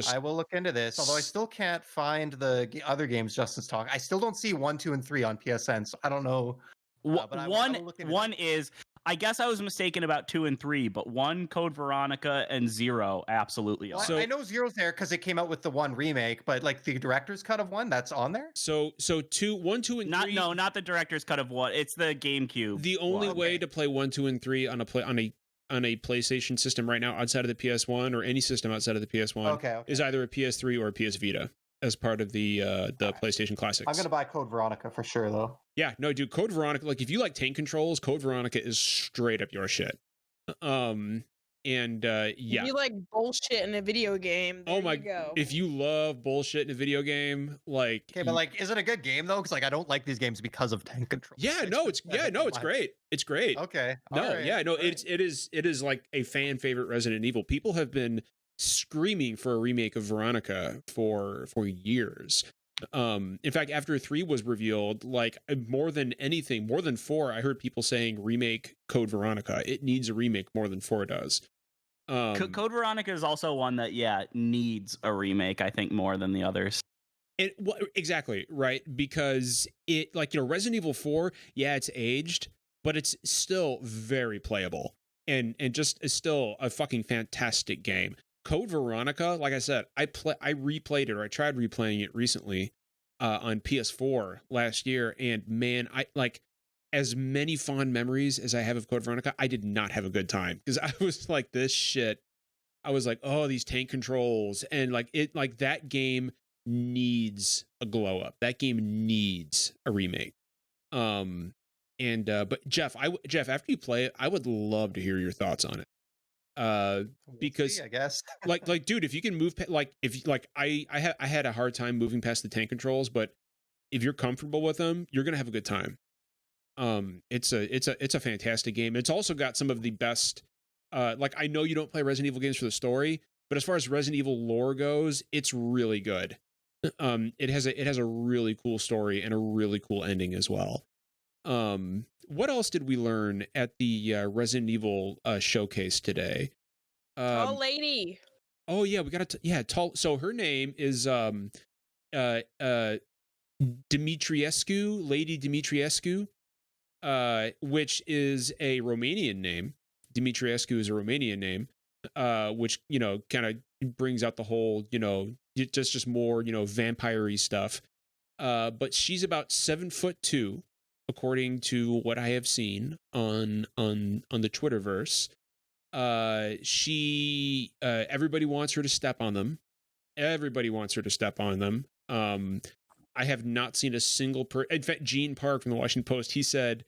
I will look into this, although I still can't find the other games Justin's talking. I still don't see 1, 2, and 3 on PSN, so I don't know. But one is, I guess I was mistaken about 2 and 3, but 1, Code Veronica, and 0 absolutely are. So I know 0's there because it came out with the 1 remake, but like the director's cut of 1, that's on there. So 1, 2, and 3. Not the director's cut of 1. It's the GameCube. The only way to play 1, 2, and 3 on a PlayStation system right now outside of the PS1 or any system outside of the PS1 is either a PS3 or a PS Vita as part of the PlayStation Classics. I'm going to buy Code Veronica for sure, though. Yeah, no, dude, Code Veronica, like if you like tank controls, Code Veronica is straight up your shit. And And If yeah. you like bullshit in a video game, there Oh my! you go. If you love bullshit in a video game, like Okay, but like, is it a good game though? Because like, I don't like these games because of tank control. yeah, no, it's great. It's great. Okay. No, alright, yeah, no, alright. it is like a fan favorite Resident Evil. People have been screaming for a remake of Veronica for years. In fact, after 3 was revealed, like more than anything, more than 4, I heard people saying remake Code Veronica. It needs a remake more than 4 does. Code Veronica is also one that needs a remake, I think, more than the others. Exactly, right? Because it, like, Resident Evil 4, yeah, it's aged, but it's still very playable and just is still a fucking fantastic game. Code Veronica, like I said, I replayed it, or I tried replaying it recently on PS4 last year, and man, I like, as many fond memories as I have of Code Veronica, I did not have a good time because I was like, this shit. I was like, oh, these tank controls, and like that game needs a glow up. That game needs a remake. But Jeff, after you play it, I would love to hear your thoughts on it. Because I guess like dude, if you can move, I had a hard time moving past the tank controls, but if you're comfortable with them, you're gonna have a good time. It's a fantastic game. It's also got some of the best. Like, I know you don't play Resident Evil games for the story, but as far as Resident Evil lore goes, it's really good. It has a really cool story and a really cool ending as well. What else did we learn at the Resident Evil showcase today? Tall lady. Oh yeah, we got to tall. So her name is Dimitrescu, Lady Dimitrescu, which is a Romanian name. Dimitrescu is a Romanian name, which, kind of brings out the whole, just more, vampire-y stuff. But she's about 7'2", according to what I have seen on the Twitterverse. She everybody wants her to step on them. Everybody wants her to step on them. I have not seen a single in fact, Gene Park from the Washington Post, he said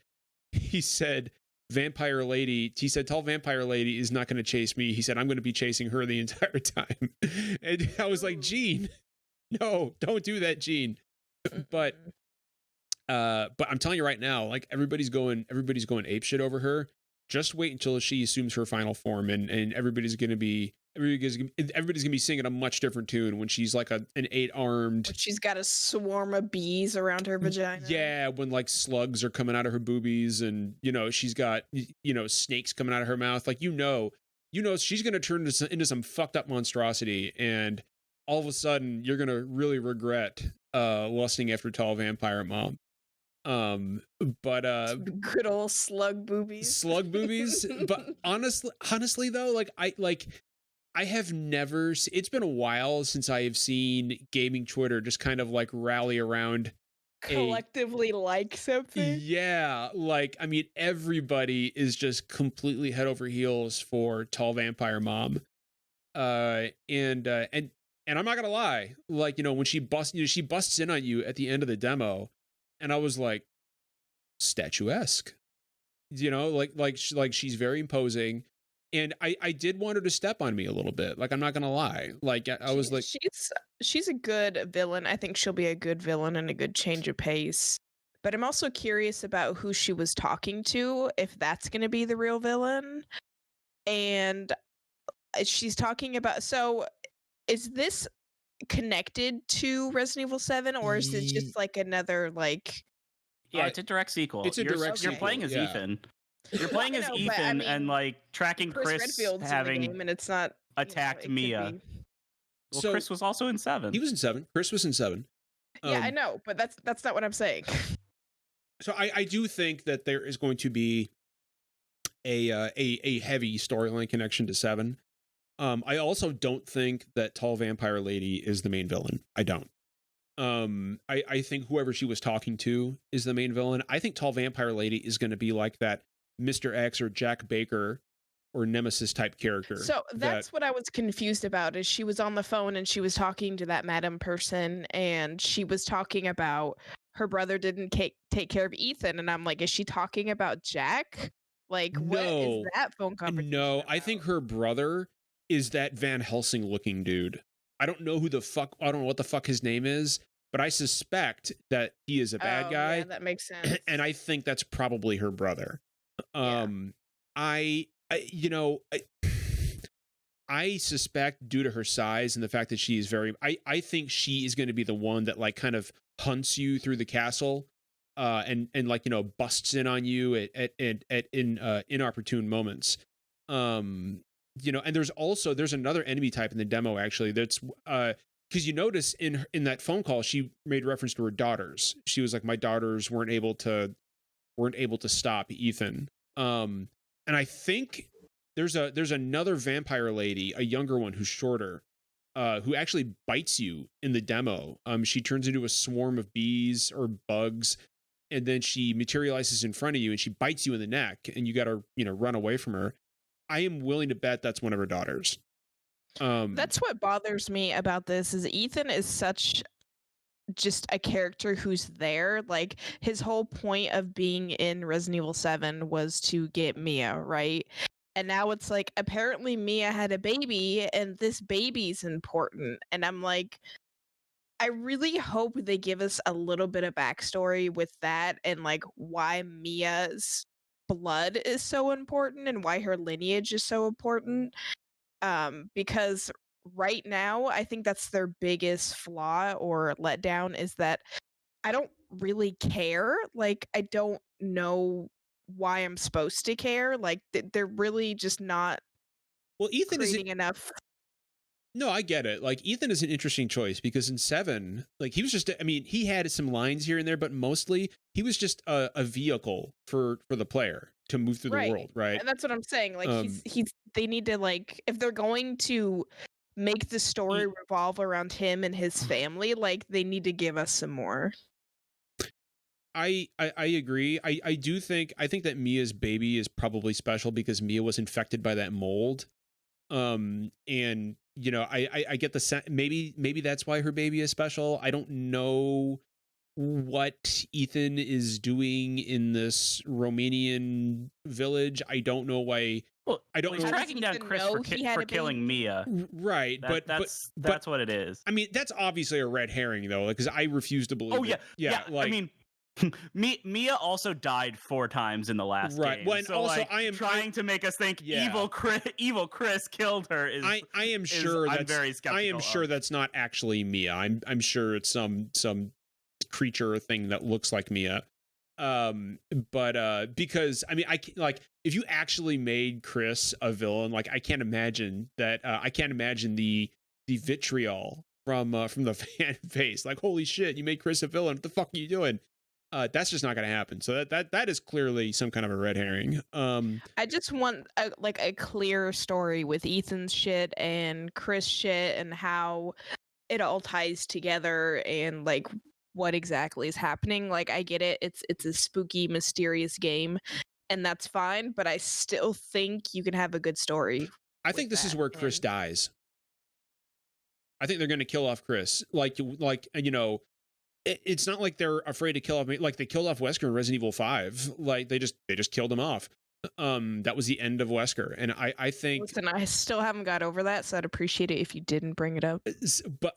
vampire lady, he said tall vampire lady is not going to chase me. He said I'm going to be chasing her the entire time. And I was like, Gene, no, don't do that, Gene. But I'm telling you right now, like, everybody's going apeshit over her. Just wait until she assumes her final form, and everybody's gonna be singing a much different tune when she's like an 8-armed. She's got a swarm of bees around her vagina. Yeah, when like slugs are coming out of her boobies, and she's got snakes coming out of her mouth. Like, she's gonna turn into some fucked up monstrosity, and all of a sudden you're gonna really regret lusting after tall vampire mom. But good old slug boobies. But honestly though, like I have never it's been a while since I have seen gaming Twitter just kind of like rally around collectively like something. Yeah, like, I mean, everybody is just completely head over heels for tall vampire mom. And I'm not gonna lie, like, when she busts in on you at the end of the demo, and I was like, statuesque, like she's very imposing, and I did want her to step on me a little bit. Like, I'm not gonna lie, like, I was like, she's a good villain. I think she'll be a good villain and a good change of pace. But I'm also curious about who she was talking to, if that's going to be the real villain. And she's talking about. So, is this connected to Resident Evil 7, or is it just like another like? Yeah, it's a direct sequel. You're playing as Ethan. You're playing as Ethan, and like tracking Chris Redfield's having in the game, and it's not attacked Mia. Well, so Chris was also in 7. He was in 7. Chris was in 7. Yeah, I know, but that's not what I'm saying. So I do think that there is going to be a heavy storyline connection to 7. I also don't think that tall vampire lady is the main villain. I don't. I think whoever she was talking to is the main villain. I think tall vampire lady is going to be like that Mr. X or Jack Baker or Nemesis type character. So that's what I was confused about, is she was on the phone and she was talking to that madam person, and she was talking about her brother didn't take care of Ethan, and I'm like, is she talking about Jack? Like, what is that phone conversation No, about? I think her brother is that Van Helsing looking dude. I don't know what the fuck his name is, but I suspect that he is a bad guy. Yeah, that makes sense. And I think that's probably her brother. I you know, I suspect, due to her size and the fact that she is very, I think she is going to be the one that like kind of hunts you through the castle, and like, you know, busts in on you at inopportune moments. You know, and there's another enemy type in the demo actually. That's because you notice in that phone call she made reference to her daughters. She was like, my daughters weren't able to stop Ethan. And I think there's another vampire lady, a younger one who's shorter, who actually bites you in the demo. She turns into a swarm of bees or bugs, and then she materializes in front of you and she bites you in the neck, and you got to, you know, run away from her. I am willing to bet that's one of her daughters. That's what bothers me about this is Ethan is such just a character who's there. Like, his whole point of being in Resident Evil 7 was to get Mia, right? And now it's like, apparently Mia had a baby and this baby's important. And I'm like, I really hope they give us a little bit of backstory with that and like why Mia's blood is so important and why her lineage is so important. Because right now, I think that's their biggest flaw or letdown is that I don't really care. Like, I don't know why I'm supposed to care. Like, they're really just not Ethan creating enough. No, I get it. Like, Ethan is an interesting choice because in 7, like, he was just, I mean, he had some lines here and there, but mostly he was just a vehicle for the player to move through the world, right? And that's what I'm saying. Like, they need to, like, if they're going to make the story revolve around him and his family, like, they need to give us some more. I agree. I think that Mia's baby is probably special because Mia was infected by that mold. And you know, I get the maybe that's why her baby is special. I don't know what Ethan is doing in this Romanian village. I don't know why. Well, I don't he's know. tracking down Chris for killing Mia. Right, that's what it is. I mean, that's obviously a red herring though, because I refuse to believe. Oh yeah. Like, I mean, Mia also died 4 times in the last game. Well, and so also like, I am trying to make us think evil Chris killed her. I am sure I'm very skeptical. I am sure that's not actually Mia. I'm sure it's some creature or thing that looks like Mia. But because I mean, like, if you actually made Chris a villain, like, I can't imagine that. I can't imagine the vitriol from the fan base. Like, holy shit, you made Chris a villain. What the fuck are you doing? That's just not going to happen. So that is clearly some kind of a red herring. I just want a clear story with Ethan's shit and Chris shit and how it all ties together and like what exactly is happening. Like, I get it. It's a spooky, mysterious game, and that's fine. But I still think you can have a good story. I think this is where Chris dies. I think they're going to kill off Chris. Like you know. It's not like they're afraid to kill off me. Like, they killed off Wesker in Resident Evil 5. Like, they just killed him off. That was the end of Wesker. And I think. Listen, I still haven't got over that, so I'd appreciate it if you didn't bring it up. But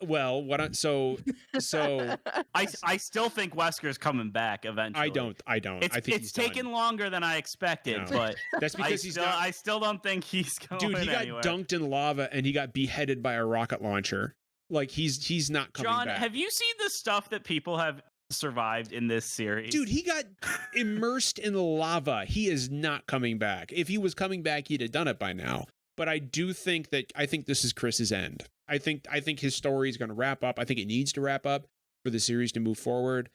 so I still think Wesker's coming back eventually. I don't. I think it's taken longer than I expected, but that's because I still don't think he's going. Dude, he got dunked in lava and he got beheaded by a rocket launcher. Like, he's not coming back. John, have you seen the stuff that people have survived in this series? Dude, he got immersed in the lava. He is not coming back. If he was coming back, he'd have done it by now. But I think this is Chris's end. I think his story is going to wrap up. I think it needs to wrap up for the series to move forward.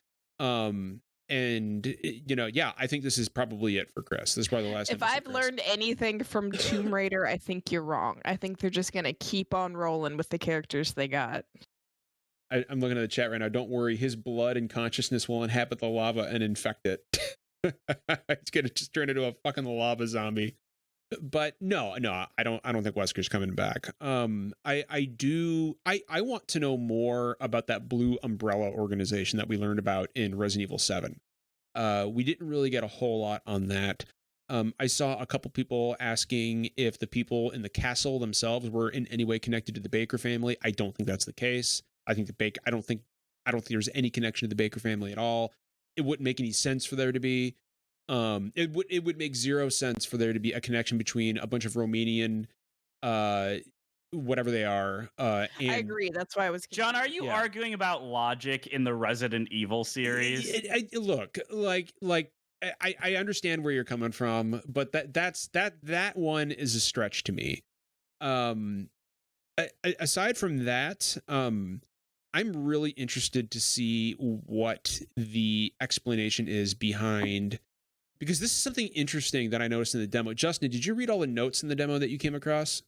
And you know, yeah, I think this is probably it for Chris. This is probably the last. If I've learned anything from Tomb Raider, I think you're wrong. I think they're just gonna keep on rolling with the characters they got. I'm looking at the chat right now. Don't worry, his blood and consciousness will inhabit the lava and infect it. It's gonna just turn into a fucking lava zombie. But no, I don't think Wesker's coming back. I want to know more about that Blue Umbrella organization that we learned about in Resident Evil 7. We didn't really get a whole lot on that. I saw a couple people asking if the people in the castle themselves were in any way connected to the Baker family. I don't think that's the case. I think I don't think there's any connection to the Baker family at all. It wouldn't make any sense for there to be. It would make zero sense for there to be a connection between a bunch of Romanian, whatever they are. And I agree. That's why I was John, are confused. you arguing about logic in the Resident Evil series? Look, I understand where you're coming from, but that one is a stretch to me. Aside from that, I'm really interested to see what the explanation is behind, because this is something interesting that I noticed in the demo. Justin, did you read all the notes in the demo that you came across?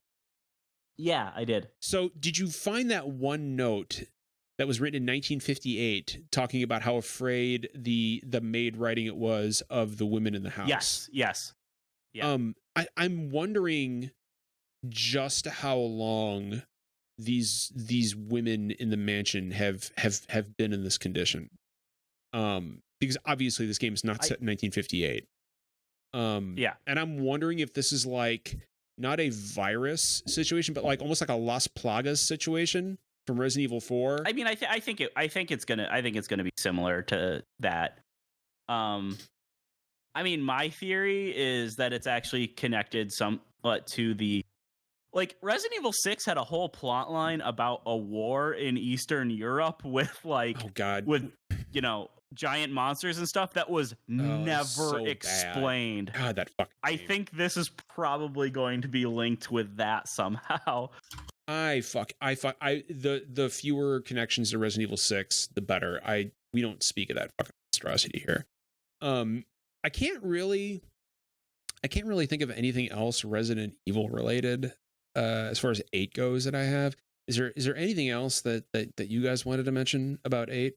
Yeah, I did. So did you find that one note that was written in 1958 talking about how afraid the maid writing it was of the women in the house? Yes. Yeah. I'm wondering just how long these women in the mansion have been in this condition. Because obviously this game is not set in 1958. Yeah. And I'm wondering if this is like not a virus situation, but like almost like a Las Plagas situation from Resident Evil 4. I mean, I think it's gonna be similar to that. I mean, my theory is that it's actually connected somewhat to the, like, Resident Evil 6 had a whole plot line about a war in Eastern Europe with, like, Oh God, with, giant monsters and stuff that was never so explained. God, that fucking I game. think this is probably going to be linked with that somehow. The fewer connections to Resident Evil 6, the better. We don't speak of that fucking monstrosity here. I can't really think of anything else Resident Evil related as far as 8 goes that I have. Is there anything else that you guys wanted to mention about 8?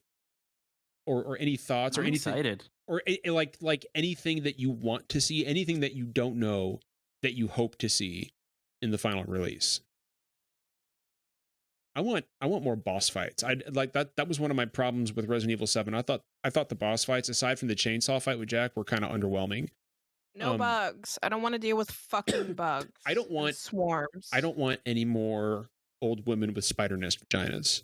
Or any thoughts or I'm anything excited. or like anything that you want to see, anything that you don't know that you hope to see in the final release? I want more boss fights. I like that was one of my problems with Resident Evil 7. I thought the boss fights, aside from the chainsaw fight with Jack, were kind of underwhelming. No bugs. I don't want to deal with fucking bugs. I don't want and swarms. I don't want any more old women with spider nest vaginas.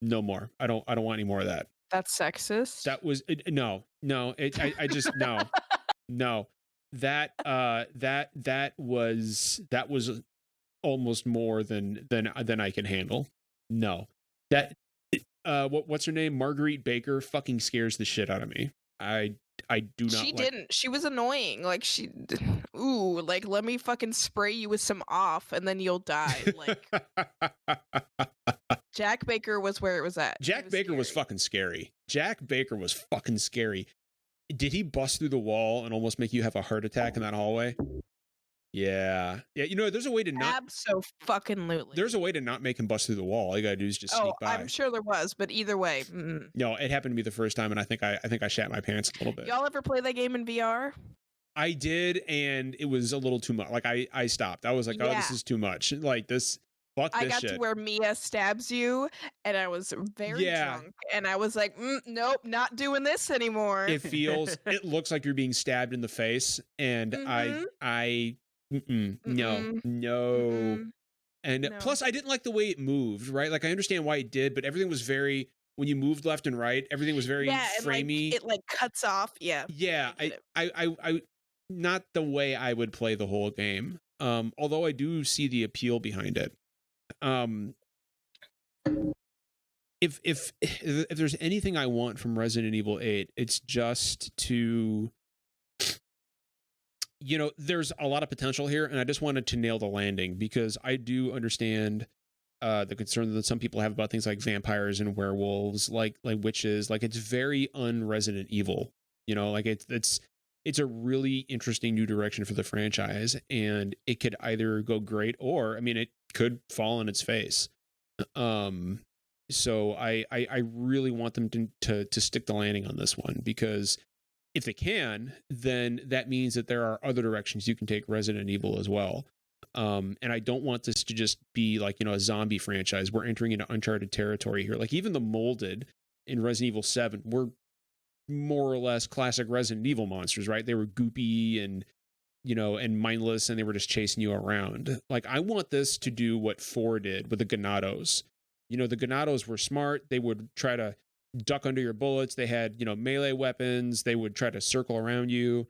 No more. I don't want any more of that. That's sexist. That was no. I just no. That was almost more than I can handle. No. That what's her name? Marguerite Baker fucking scares the shit out of me. I do not. She didn't. She was annoying. Like ooh, like let me fucking spray you with some off and then you'll die. Like Jack Baker was where it was at. Jack Baker was fucking scary. Jack Baker was fucking scary. Did he bust through the wall and almost make you have a heart attack in that hallway? Yeah. There's a way to not. Abso-fucking-lutely. There's a way to not make him bust through the wall. All you gotta do is just sneak by. I'm sure there was, but either way. No, it happened to me the first time, and I think I shat my pants a little bit. Y'all ever play that game in VR? I did, and it was a little too much. Like I stopped. I was like, oh, this is too much. Like this. Fuck this shit. I got to where Mia stabs you, and I was very drunk, and I was like, nope, not doing this anymore. It looks like you're being stabbed in the face, and no. And plus, I didn't like the way it moved, right? Like, I understand why it did, but everything was very, when you moved left and right, everything was very framey. It cuts off. Yeah. Yeah. I not the way I would play the whole game. Although I do see the appeal behind it. If there's anything I want from Resident Evil 8, it's just to, there's a lot of potential here, and I just wanted to nail the landing, because I do understand the concern that some people have about things like vampires and werewolves, like witches. Like, it's very un-Resident Evil, like it's a really interesting new direction for the franchise, and it could either go great or, it could fall on its face. So I really want them to stick the landing on this one, because if they can, then that means that there are other directions you can take Resident Evil as well. And I don't want this to just be like, a zombie franchise. We're entering into uncharted territory here. Like, even the molded in Resident Evil 7 were more or less classic Resident Evil monsters, right? They were goopy and and mindless, and they were just chasing you around. Like, I want this to do what 4 did with the Ganados. The Ganados were smart. They would try to duck under your bullets. They had, melee weapons. They would try to circle around you.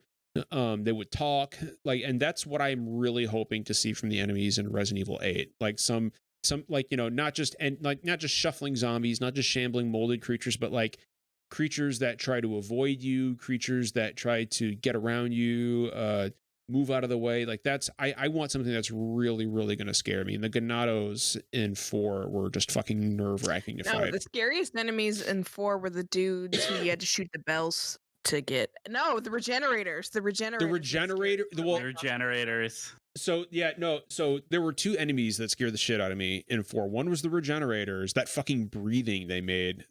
They would talk, and that's what I'm really hoping to see from the enemies in Resident Evil 8. Like some not just shuffling zombies, not just shambling molded creatures, but like creatures that try to avoid you, creatures that try to get around you, move out of the way. Like I want something that's really, really going to scare me. And the Ganados in 4 were just fucking nerve-wracking to fight. The scariest enemies in 4 were the dudes who you had to shoot the bells to get. No, the regenerators. The regenerators. So so there were 2 enemies that scared the shit out of me in 4. One was the regenerators, that fucking breathing they made,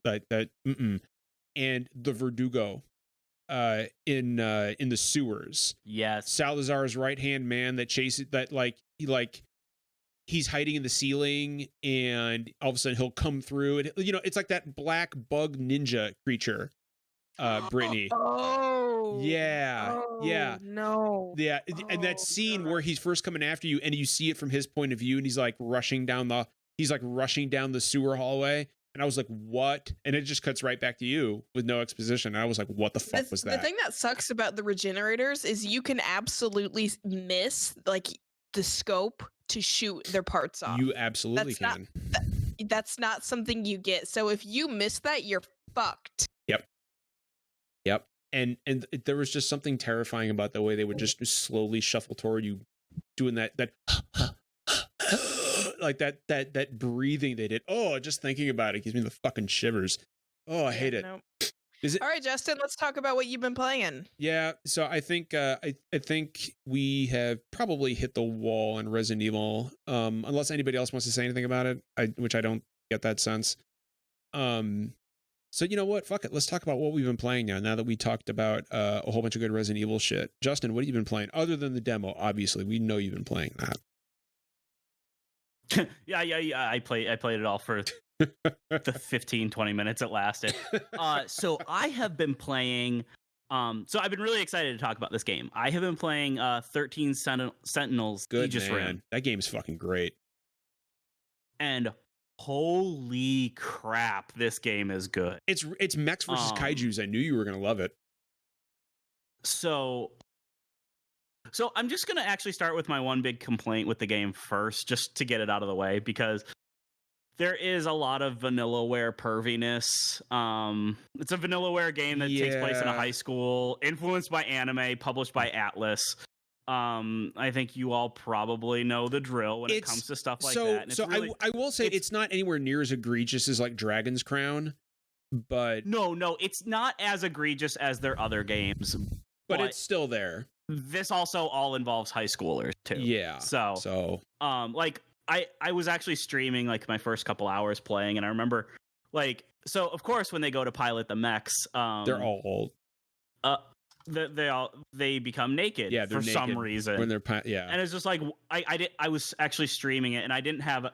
and the Verdugo in the sewers. Yes. Salazar's right-hand man that chases that he's hiding in the ceiling, and all of a sudden he'll come through, and it's like that black bug ninja creature. Brittany. Oh. Yeah. Oh, yeah. No. Yeah. And that scene where he's first coming after you and you see it from his point of view, and he's like rushing down the sewer hallway. And I was like, what? And it just cuts right back to you with no exposition. And I was like, what the fuck was that? The thing that sucks about the regenerators is you can absolutely miss like the scope to shoot their parts off. You absolutely can. That's not something you get. So if you miss that, you're fucked. Yep. And there was just something terrifying about the way they would just slowly shuffle toward you, doing that like that breathing they did. Oh, just thinking about it gives me the fucking shivers. Oh, I hate it. Nope. Is it? All right, Justin, let's talk about what you've been playing. Yeah, so I think I think we have probably hit the wall in Resident Evil, unless anybody else wants to say anything about it, which I don't get that sense. So you know what? Fuck it. Let's talk about what we've been playing now that we talked about a whole bunch of good Resident Evil shit. Justin, what have you been playing other than the demo? Obviously, we know you've been playing that. Yeah. I played it all for the 15-20 minutes it lasted. So I have been playing. So I've been really excited to talk about this game. I have been playing 13 Sentinels. Good, Aegis Rim. That game's fucking great. And holy crap, this game is good. It's mechs versus kaijus. I knew you were gonna love it. So I'm just gonna actually start with my one big complaint with the game first, just to get it out of the way, because there is a lot of vanillaware perviness. It's a vanillaware game that takes place in a high school, influenced by anime, published by Atlas. I think you all probably know the drill when it comes to stuff like that. And I will say it's not anywhere near as egregious as like Dragon's Crown, but no, it's not as egregious as their other games, but it's still there. This also all involves high schoolers too. Yeah. So like I was actually streaming like my first couple hours playing, and I remember so of course when they go to pilot the mechs, they're all old. They become naked for naked some reason when they're and it's just like I was actually streaming it, and I didn't have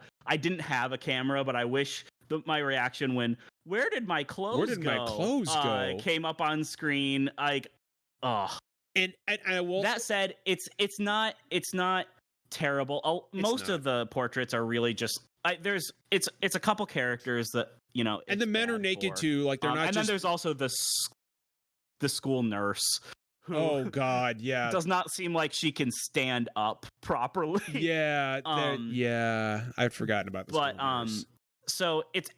a camera, but I wish my reaction when where did my clothes go came up on screen, like and I will. That said, it's not terrible. Most of the portraits are really just it's a couple characters that and the men are naked too, like they're not. And then there's also the school nurse who, oh god, yeah, does not seem like she can stand up properly. Yeah, I've forgotten about this. But so it's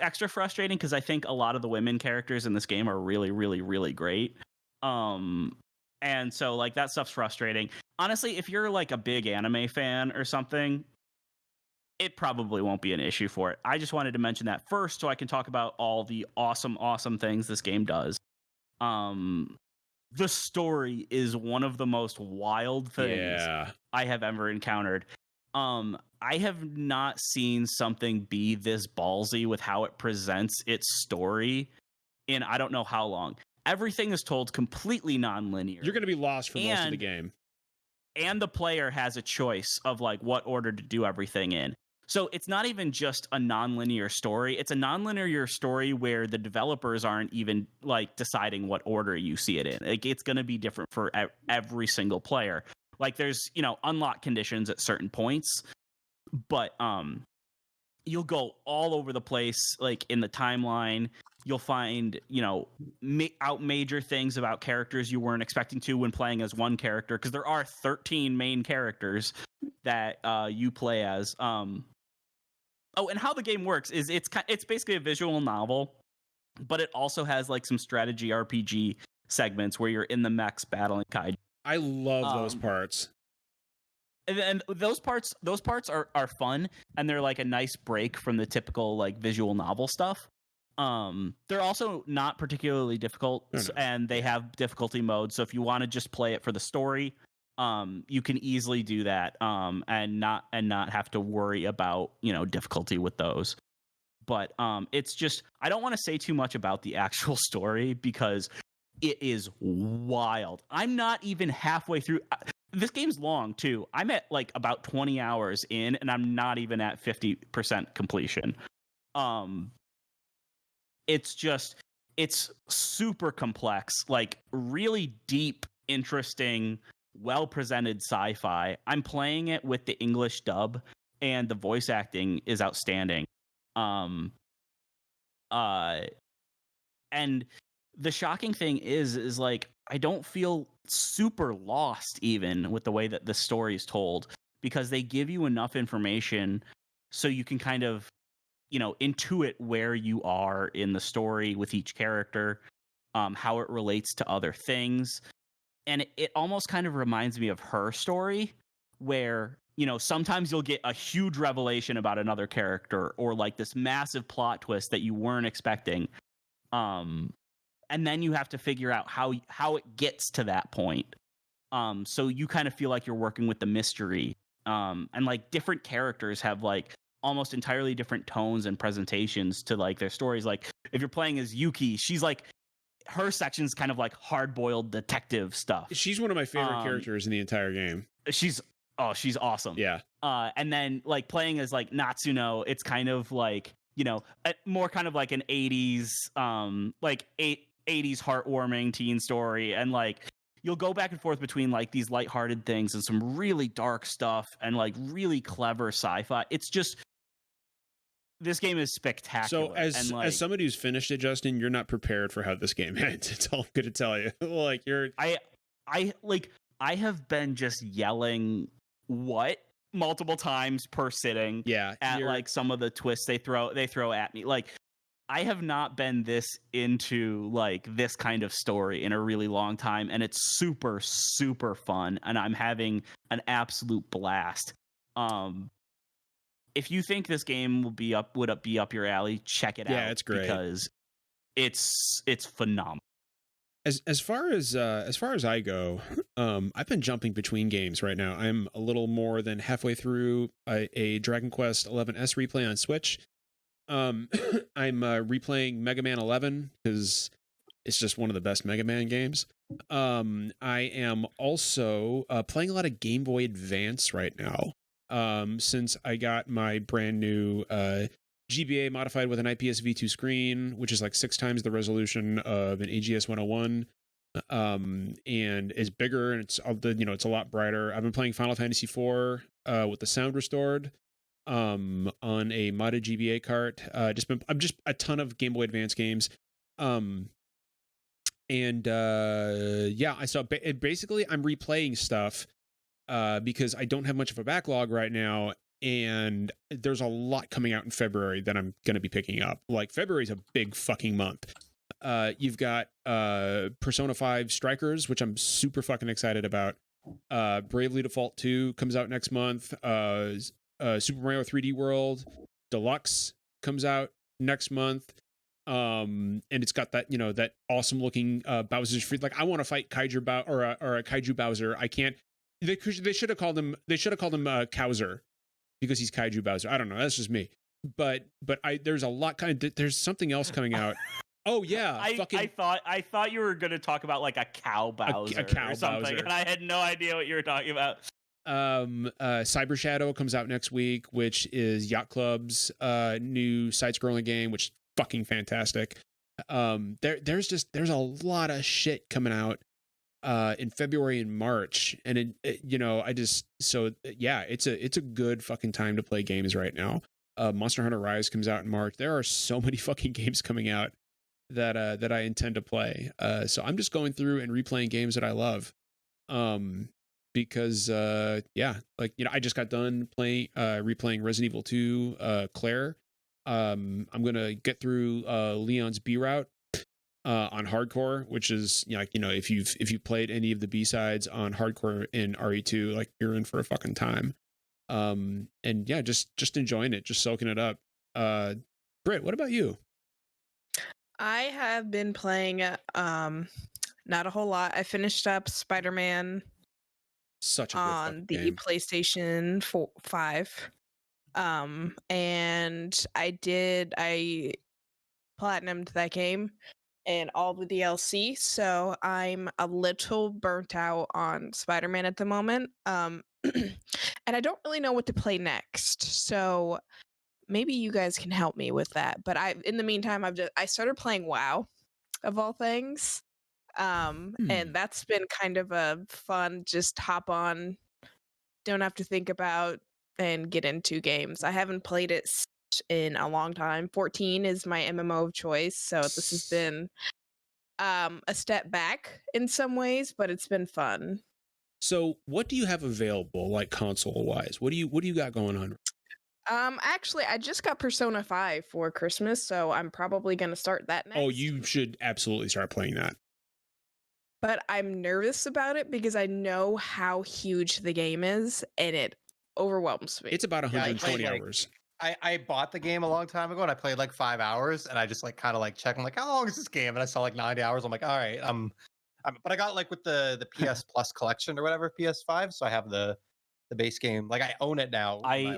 extra frustrating because I think a lot of the women characters in this game are really, really, really great. And so like that stuff's frustrating. Honestly, if you're like a big anime fan or something, it probably won't be an issue for it. I just wanted to mention that first so I can talk about all the awesome things this game does. The story is one of the most wild things I have ever encountered. I have not seen something be this ballsy with how it presents its story in I don't know how long. Everything is told completely non-linear. You're going to be lost for most of the game. And the player has a choice of like what order to do everything in. So it's not even just a non-linear story. It's a non-linear story where the developers aren't even like deciding what order you see it in. Like it's going to be different for every single player. Like there's, unlock conditions at certain points, but you'll go all over the place, like in the timeline. You'll find, major things about characters you weren't expecting to when playing as one character, because there are 13 main characters that you play as. Oh, and how the game works is it's basically a visual novel, but it also has like some strategy RPG segments where you're in the mechs battling kaiju. I love those parts. And those parts are fun, and they're like a nice break from the typical like visual novel stuff. They're also not particularly difficult, and they have difficulty modes. So if you want to just play it for the story, you can easily do that, and not have to worry about difficulty with those. But it's just, I don't want to say too much about the actual story because it is wild. I'm not even halfway through. This game's long too. I'm at like about 20 hours in, and I'm not even at 50% completion. It's super complex, like really deep, interesting, well-presented sci-fi. I'm playing it with the English dub, and the voice acting is outstanding. And the shocking thing is like, I don't feel super lost even with the way that the story is told, because they give you enough information so you can kind of, intuit where you are in the story with each character, how it relates to other things. And it almost kind of reminds me of Her Story, where, sometimes you'll get a huge revelation about another character, or like this massive plot twist that you weren't expecting. And then you have to figure out how it gets to that point. So you kind of feel like you're working with the mystery. And like different characters have like almost entirely different tones and presentations to like their stories. Like if you're playing as Yuki, she's like, her section's kind of like hard-boiled detective stuff. She's one of my favorite characters in the entire game. She's awesome. Yeah. And then like playing as like Natsuno, it's kind of like, more kind of like an 80s, like 80s heartwarming teen story. And like you'll go back and forth between like these lighthearted things and some really dark stuff and like really clever sci-fi. It's just, this game is spectacular. So as somebody who's finished it, Justin, you're not prepared for how this game ends. It's all I'm going to tell you. Like I have been just yelling what multiple times per sitting. Yeah, at like some of the twists they throw at me. Like I have not been this into like this kind of story in a really long time, and it's super, super fun, and I'm having an absolute blast. If you think this game would be up your alley, check it out. Yeah, it's great because it's phenomenal. As far as I go, I've been jumping between games right now. I'm a little more than halfway through a Dragon Quest 11S replay on Switch. I'm replaying Mega Man 11 because it's just one of the best Mega Man games. I am also playing a lot of Game Boy Advance right now. Since I got my brand new GBA modified with an IPS V2 screen, which is like 6 times the resolution of an AGS 101, and is bigger, and it's it's a lot brighter. I've been playing Final Fantasy IV with the sound restored on a modded GBA cart. I'm just a ton of Game Boy Advance games. Basically I'm replaying stuff because I don't have much of a backlog right now, and there's a lot coming out in February that I'm going to be picking up. Like February's a big fucking month. You've got Persona 5 Strikers, which I'm super fucking excited about. Bravely Default 2 comes out next month. Super Mario 3D World Deluxe comes out next month. And it's got that, that awesome looking Bowser's Free. Like I want to fight Kaiju or a Kaiju Bowser. I can't. They should have called him Kowser, because he's Kaiju Bowser. I don't know. That's just me. But there's a lot there's something else coming out. Oh yeah, I thought you were gonna talk about like a cow Bowser a cow or something, Bowser. and I had no idea what you were talking about. Cyber Shadow comes out next week, which is Yacht Club's new side-scrolling game, which is fucking fantastic. There's a lot of shit coming out. in February and March, and it's a good fucking time to play games right now. Monster Hunter Rise comes out in March. There are so many fucking games coming out that I intend to play. So I'm just going through and replaying games that I love. Because I just got done replaying Resident Evil 2 Claire. I'm gonna get through Leon's B route on hardcore, which is if you've played any of the B-sides on hardcore in RE2, like you're in for a fucking time. And yeah, just enjoying it, just soaking it up. Britt, what about you? I have been playing not a whole lot. I finished up Spider-Man Such a good on the game. PlayStation 5. And I platinumed that game and all the DLC, so I'm a little burnt out on Spider-Man at the moment. And I don't really know what to play next. So maybe you guys can help me with that. But in the meantime, I started playing WoW, of all things. And that's been kind of a fun, just hop on, don't have to think about, and get into games. I haven't played it in a long time. 14 is my MMO of choice, so this has been a step back in some ways, but it's been fun. So what do you have available, like console wise? What do you got going on? Actually, I just got Persona 5 for Christmas, so I'm probably going to start that next. Oh, you should absolutely start playing that. But I'm nervous about it because I know how huge the game is, and it overwhelms me. It's about 120 hours. I bought the game a long time ago, and I played like 5 hours, and I just like kind of like checking like how long is this game, and I saw like 90 hours. I'm like, all right, but I got like with the PS Plus collection or whatever, PS5, so I have the base game. Like I own it now. I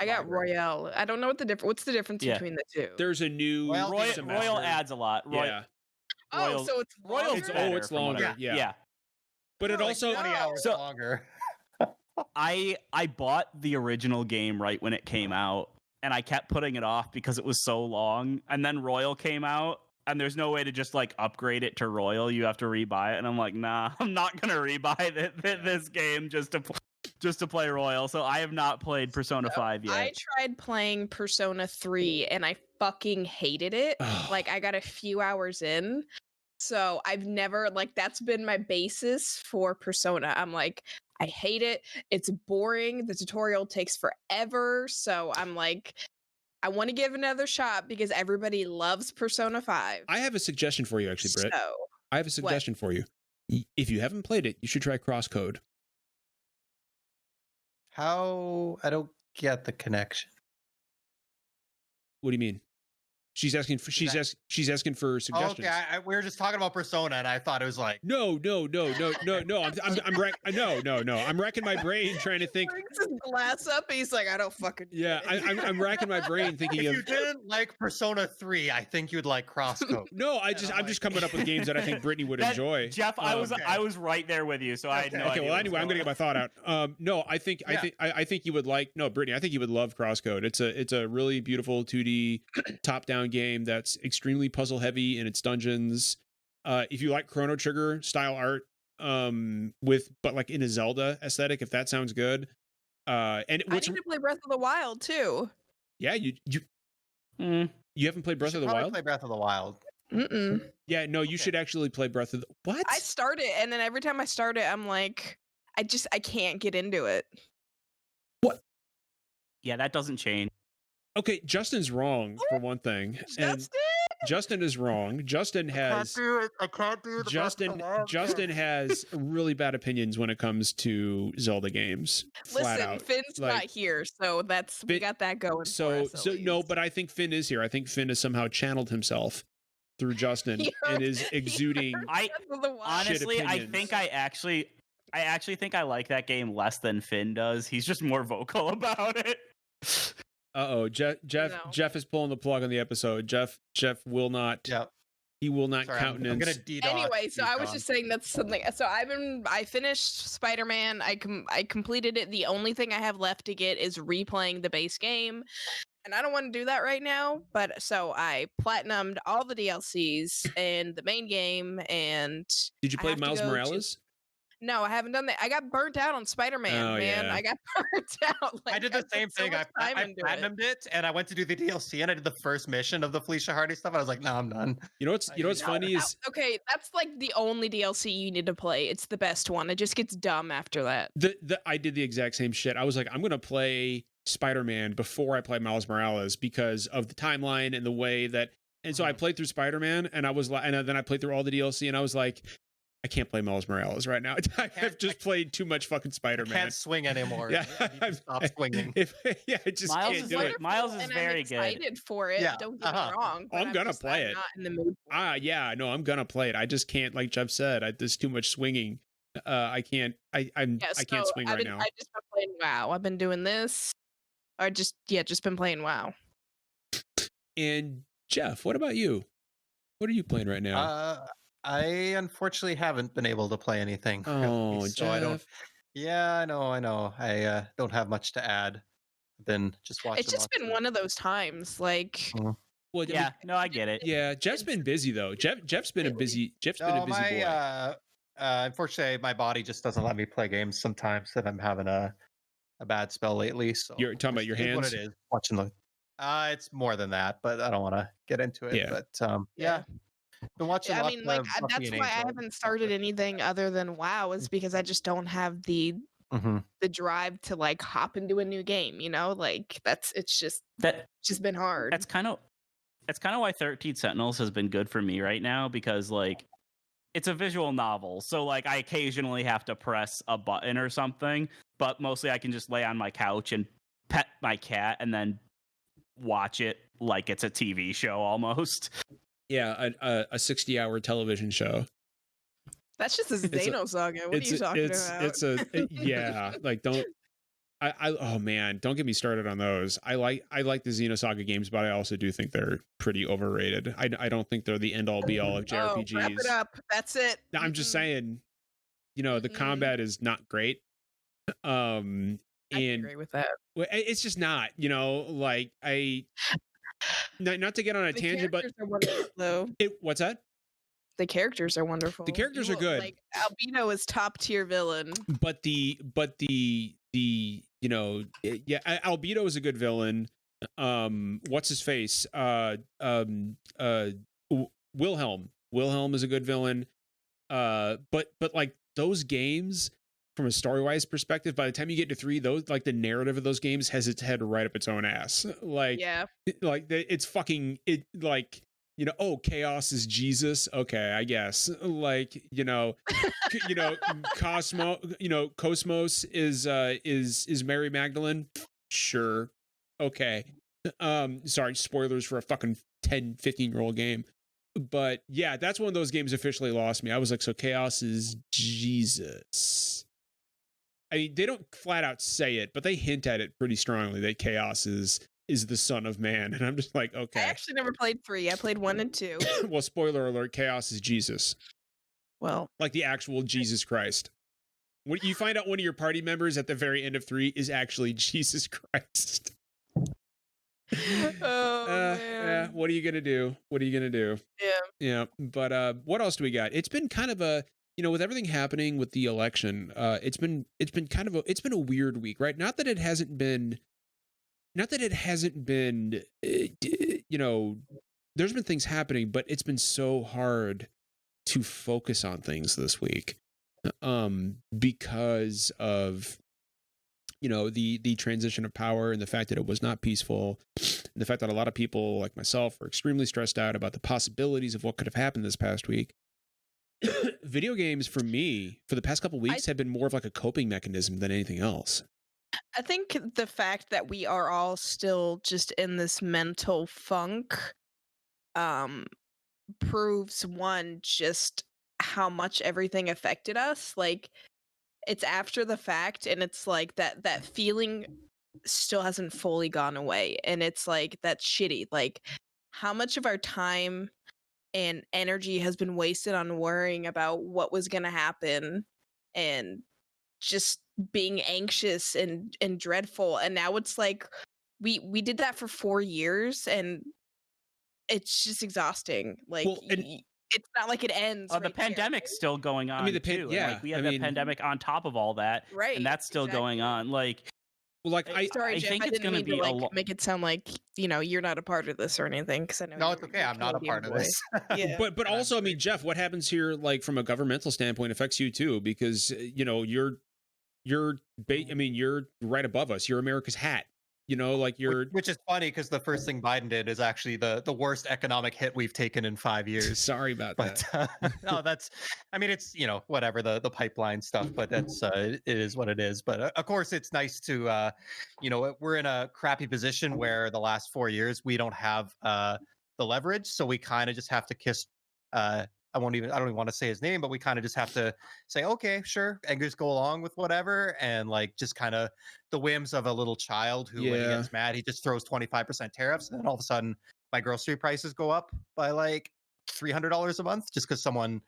got Royale. I don't know what's the difference between the two. There's a new Royal adds a lot. Yeah. Oh, so it's longer? It's longer. Yeah. But it also 20 hours longer. I bought the original game right when it came out, and I kept putting it off because it was so long. And then Royal came out, and there's no way to just like upgrade it to Royal. You have to rebuy it, and I'm like, nah, I'm not gonna rebuy this game just to play Royal. So I have not played Persona 5 yet. I tried playing Persona 3 and I fucking hated it. Like I got a few hours in. So I've never that's been my basis for Persona. I'm like, I hate it. It's boring. The tutorial takes forever. So I'm like, I want to give another shot because everybody loves Persona 5. I have a suggestion for you, actually, Britt. I have a suggestion for you. If you haven't played it, you should try Crosscode. How? I don't get the connection. What do you mean? She's asking for suggestions. Okay, we were just talking about Persona, and I thought it was like no. I'm racking my brain trying to think. He brings his glass up. He's like, I don't fucking. Yeah, I'm racking my brain thinking if you didn't like Persona 3, I think you'd like Crosscode. No, I'm just coming up with games that I think Brittany would enjoy. Jeff, I was right there with you, so I had no idea. Okay, well anyway, I'm gonna get my thought out. No, I think you would like Brittany. I think you would love Crosscode. It's a really beautiful 2D top-down game that's extremely puzzle heavy in its dungeons. If you like Chrono Trigger style art, but like in a Zelda aesthetic, if that sounds good. And I need to play Breath of the Wild too. Yeah, you haven't played Breath of the Wild? Play Breath of the Wild. Mm-mm. Yeah, no, you should actually play Breath of the What? I start it, and then every time I start it, I'm like, I can't get into it. What? Yeah, that doesn't change. Okay, Justin's wrong for one thing. Justin is wrong. Justin has I can't do it. Justin has really bad opinions when it comes to Zelda games. Flat Listen, out. Finn's not here, so we got that going. So no, but I think Finn is here. I think Finn has somehow channeled himself through Justin and is exuding. Honestly, I think I actually think I like that game less than Finn does. He's just more vocal about it. Jeff is pulling the plug on the episode. Jeff will not. Yep. He will not countenance. I'm gonna DDoS. Anyway, so I was just saying that's something. So I finished Spider-Man. I completed it. The only thing I have left to get is replaying the base game, and I don't want to do that right now. But so I platinumed all the DLCs and the main game. And did you play Miles Morales? No, I haven't done that. I got burnt out on Spider-Man, Oh, man. yeah. I got burnt out. I did the put same so thing. much I time into it. platinumed it, and I went to do the DLC, and I did the first mission of the Felicia Hardy stuff. And I was like, no, I'm done. You know what's funny is Okay, that's like the only DLC you need to play. It's the best one. It just gets dumb after that. I did the exact same shit. I was like, I'm gonna play Spider-Man before I play Miles Morales because of the timeline and the way that. And so I played through Spider-Man, and I was like, and then I played through all the DLC, and I was like, I can't play Miles Morales right now. I've just played too much fucking Spider-Man. I can't swing anymore. Yeah, I need to stop swinging. I just Miles can't is do it. wonderful. Miles is and very I'm good. excited for it. Yeah, Don't get me wrong. I'm gonna play it. Not in the mood. Yeah, no, I'm gonna play it. I just can't, like Jeff said, there's too much swinging. I can't. I can't swing right now. I just been playing WoW. I've been doing this. Or just been playing WoW. And Jeff, what about you? What are you playing right now? I unfortunately haven't been able to play anything. Oh, so Jeff. I don't. Yeah, I know. I don't have much to add. I've been just watching. It's just been one of those times, like. Well, Yeah, no, I get it. Yeah, Jeff's been busy though. Jeff's been a busy boy. Unfortunately, my body just doesn't let me play games sometimes if I'm having a bad spell lately. So You're talking about your it is hands? What it is? Watching the. It's more than that, but I don't want to get into it. Yeah. But yeah. Been watching. I mean, like that's why I haven't started anything other than WoW, is because I just don't have the drive to like hop into a new game. You know, like it's just been hard. That's kind of why 13 Sentinels has been good for me right now, because like it's a visual novel, so like I occasionally have to press a button or something, but mostly I can just lay on my couch and pet my cat and then watch it like it's a TV show almost. Yeah, a 60-hour television show. That's just a Xenosaga. What are you talking about? Yeah. Like don't. Oh man, don't get me started on those. I like the Xenosaga games, but I also do think they're pretty overrated. I don't think they're the end all be all of JRPGs. Wrap it up. That's it. No, I'm just saying, the combat is not great. I agree with that. It's just not, like not to get on a tangent, but are wonderful, though. What's that? The characters are wonderful. The characters are good. Like Albino is top tier villain. But Albedo is a good villain. What's his face? Wilhelm. Wilhelm is a good villain. But like those games, from a story-wise perspective, by the time you get to 3, those, like, the narrative of those games has its head right up its own ass. Like, yeah, like it's fucking it. Like, chaos is Jesus. Okay, I guess. Like, Cosmos is Mary Magdalene. Sure. Okay. Sorry, spoilers for a fucking 10, 15-year-old game. But yeah, that's one of those games officially lost me. I was like, so chaos is Jesus. I mean, they don't flat out say it, but they hint at it pretty strongly that chaos is the son of man. And I'm just like, okay. I actually never played 3. I played 1 and 2. Well, spoiler alert, chaos is Jesus. Well, like the actual Jesus Christ. When you find out one of your party members at the very end of 3 is actually Jesus Christ. Man. Yeah, what are you gonna do? Yeah. But what else do we got? It's been kind of a, with everything happening with the election, it's been a weird week, right? Not that it hasn't been, there's been things happening, but it's been so hard to focus on things this week, because of the transition of power and the fact that it was not peaceful, and the fact that a lot of people like myself are extremely stressed out about the possibilities of what could have happened this past week. Video games for me for the past couple weeks have been more of like a coping mechanism than anything else. I think the fact that we are all still just in this mental funk proves, one, just how much everything affected us. Like, it's after the fact, and it's like that feeling still hasn't fully gone away, and it's like, that's shitty. Like, how much of our time and energy has been wasted on worrying about what was going to happen and just being anxious and dreadful. And now it's like we did that for 4 years, and it's just exhausting. Like, well, it's not like it ends. The right there. pandemic's still going on. I mean, too. yeah, And, like, we had I the mean- pandemic on top of all that, Right, and that's still going exactly. on. Like, well, like Sorry, I Jeff, think I it's didn't gonna mean be to a like make it sound like you're not a part of this or anything. Because I know No, you're, it's okay. you're I'm not a Canadian part of boy. this. Yeah. but And also, I I'm mean, Jeff, what happens here, like from a governmental standpoint, affects you too, because you're right above us. You're America's hat. Like you're. Which is funny because the first thing Biden did is actually the worst economic hit we've taken in 5 years. Sorry about But that. no, I mean, it's whatever the pipeline stuff, but that's it is what it is. But of course, it's nice to we're in a crappy position where the last 4 years we don't have the leverage, so we kind of just have to kiss. I don't even want to say his name, but we kind of just have to say, okay, sure, and just go along with whatever, and like just kind of the whims of a little child who, when he Yeah. gets mad, he just throws 25% tariffs, and then all of a sudden my grocery prices go up by like $300 a month just because someone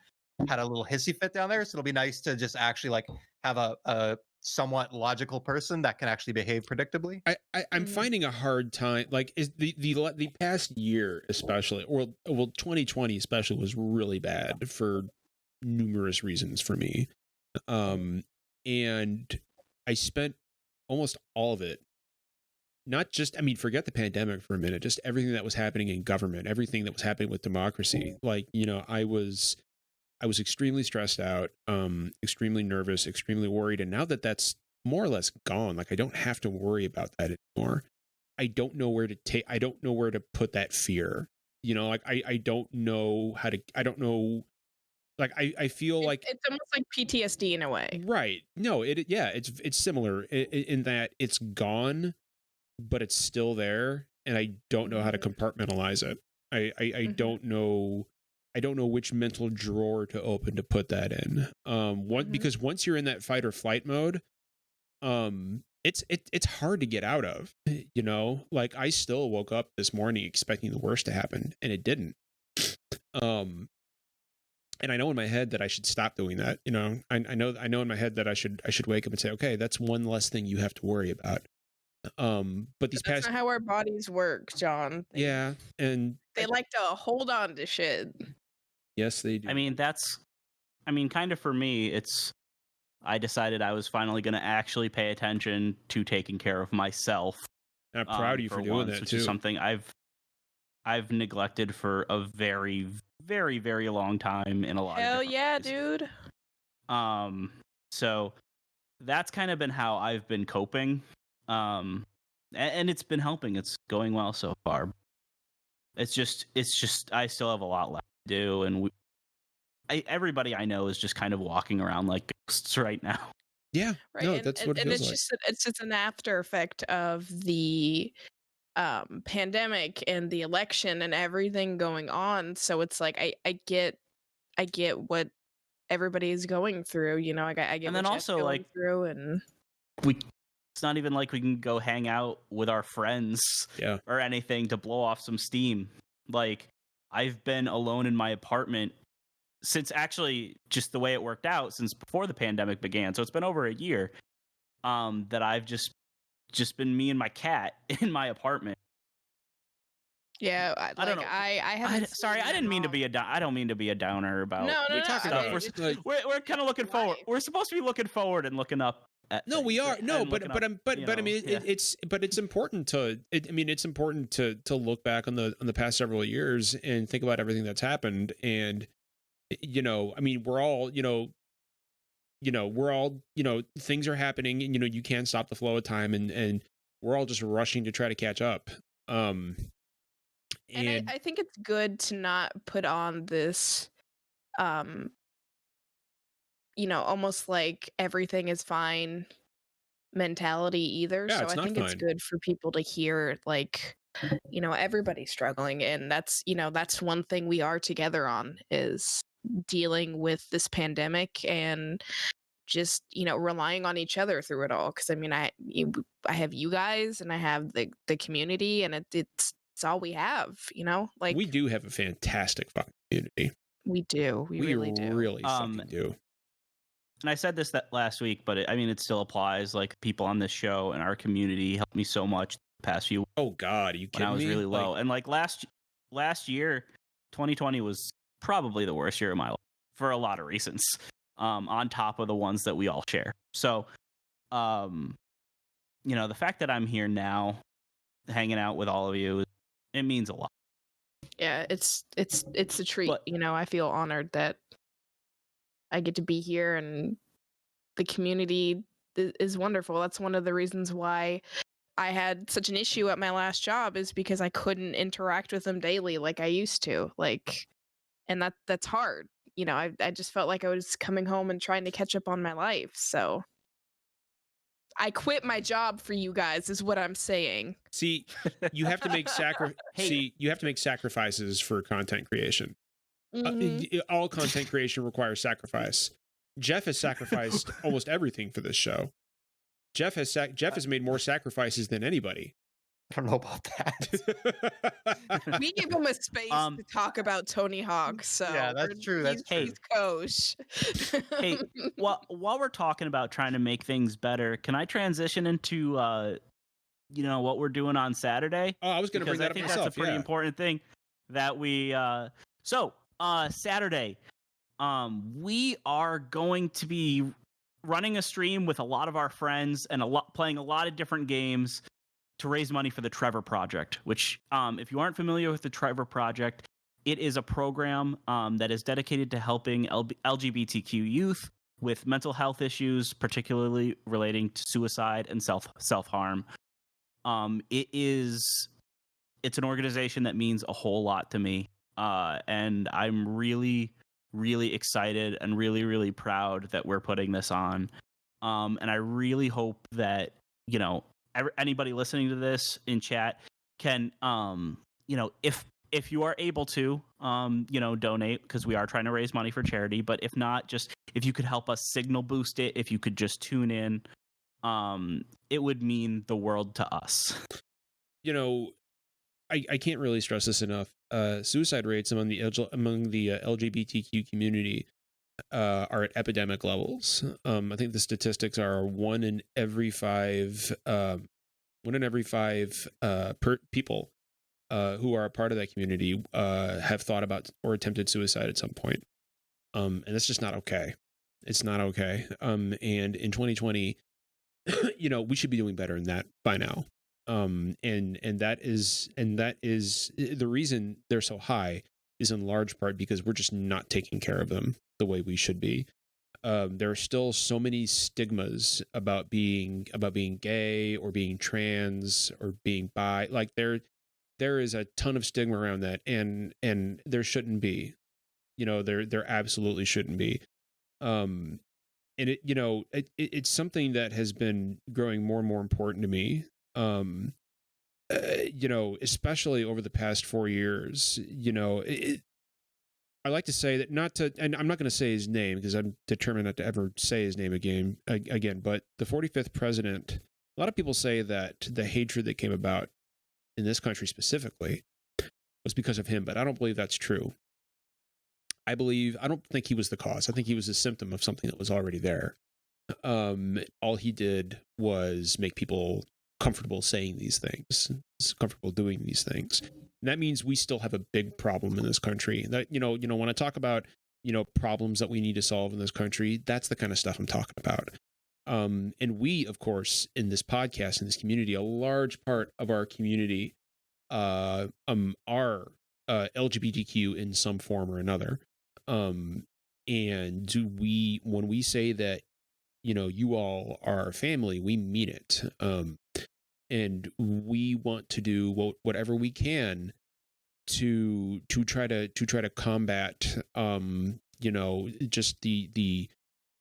had a little hissy fit down there. So it'll be nice to just actually like have a somewhat logical person that can actually behave predictably. I'm finding a hard time. Like, is the past year especially, or 2020 especially, was really bad for numerous reasons for me. And I spent almost all of it. Not just, I mean, forget the pandemic for a minute, just everything that was happening in government, everything that was happening with democracy. Like, I was extremely stressed out, extremely nervous, extremely worried. And now that that's more or less gone, like I don't have to worry about that anymore. I don't know where to put that fear. Like I don't know how to, I don't know. Like I feel like it's almost like PTSD in a way. Right. No, it's similar in that it's gone, but it's still there. And I don't know how to compartmentalize it. I don't know. I don't know which mental drawer to open to put that in. Because once you're in that fight or flight mode, it's hard to get out of. Like I still woke up this morning expecting the worst to happen, and it didn't. And I know in my head that I should stop doing that. I know in my head that I should wake up and say, okay, that's one less thing you have to worry about. But these That's past, not how our bodies work, John. yeah, and They like to hold on to shit. yes, they do. I mean, kind of for me, I decided I was finally going to actually pay attention to taking care of myself. And I'm proud of you for doing once, that which too. is something I've neglected for a very, very, very long time in a lot of Hell different yeah, ways. dude. So that's kind of been how I've been coping. And it's been helping. It's going well so far. It's just I still have a lot left to do, and everybody I know is just kind of walking around like ghosts right now. Yeah, Right. no, and, that's and, what it and feels it's like. just an after effect of the pandemic and the election and everything going on. So it's like I get what everybody is going through. I get And what then Jeff's also, going like, through, and it's not even like we can go hang out with our friends Yeah. or anything to blow off some steam. Like, I've been alone in my apartment since, actually, just the way it worked out, since before the pandemic began. So it's been over a year that I've just been me and my cat in my apartment. yeah, I don't know. I haven't. Sorry, I didn't mean to be I don't mean to be a downer about No. stuff. We're kind of looking forward. We're supposed to be looking forward and looking up. No, we are. No, but I mean, yeah. it's important to. It's important to look back on the past several years and think about everything that's happened. And I mean, we're all things are happening, and you can't stop the flow of time, and we're all just rushing to try to catch up. And I think it's good to not put on this almost like everything is fine mentality either. Yeah, So it's I not think it's fine. good for people to hear, like, everybody's struggling, and that's one thing we are together on, is dealing with this pandemic and just relying on each other through it all. Because I mean, I have you guys, and I have the community, and it's all we have. Like, we do have a fantastic fucking community. we do. We really do. Really fucking do. And I said this last week, but it still applies. Like, people on this show and our community helped me so much the past few. Oh God, are you kidding me? When I was really low, and like last year, 2020 was probably the worst year of my life for a lot of reasons, on top of the ones that we all share. So, the fact that I'm here now, hanging out with all of you, it means a lot. Yeah, it's a treat. But- I feel honored that I get to be here, and the community is wonderful. That's one of the reasons why I had such an issue at my last job, is because I couldn't interact with them daily like I used to. And that's hard. I just felt like I was coming home and trying to catch up on my life. So I quit my job for you guys, is what I'm saying. See, you have to make you have to make sacrifices for content creation. Mhm. All content creation requires sacrifice. Jeff has sacrificed almost everything for this show. Jeff has made more sacrifices than anybody. I don't know about that. We give him a space to talk about Tony Hawk, so Yeah, that's true. That's true. He's coach. Hey, while we're talking about trying to make things better, can I transition into what we're doing on Saturday? Oh, I was going to bring that up myself. I think that's a pretty important thing that we. Saturday, we are going to be running a stream with a lot of our friends and playing a lot of different games to raise money for the Trevor Project, which, if you aren't familiar with the Trevor Project, it is a program that is dedicated to helping LGBTQ youth with mental health issues, particularly relating to suicide and self-harm. It's an organization that means a whole lot to me, and I'm really, really excited and really, really proud that we're putting this on. And I really hope that anybody listening to this in chat can, if you are able to, donate, because we are trying to raise money for charity. But if not, just if you could help us signal boost it, if you could just tune in, it would mean the world to us. I can't really stress this enough. Suicide rates among the LGBTQ community are at epidemic levels. I think the statistics are one in every five people who are a part of that community have thought about or attempted suicide at some point. And that's just not okay. It's not okay. And in 2020, we should be doing better than that by now. And that is the reason they're so high is in large part because we're just not taking care of them the way we should be. There are still so many stigmas about being gay or being trans or being bi. Like there is a ton of stigma around that, and there shouldn't be. There absolutely shouldn't be. And it's something that has been growing more and more important to me. Especially over the past 4 years. I like to say that and I'm not going to say his name because I'm determined not to ever say his name again, but the 45th president, a lot of people say that the hatred that came about in this country specifically was because of him, but I don't believe that's true. I don't think he was the cause. I think he was a symptom of something that was already there. All he did was make people comfortable saying these things, comfortable doing these things. And that means we still have a big problem in this country. That when I talk about problems that we need to solve in this country, that's the kind of stuff I'm talking about. And we, of course, in this podcast, in this community, a large part of our community are LGBTQ in some form or another. And when we say that you all are our family, we mean it. And we want to do whatever we can to try to combat just the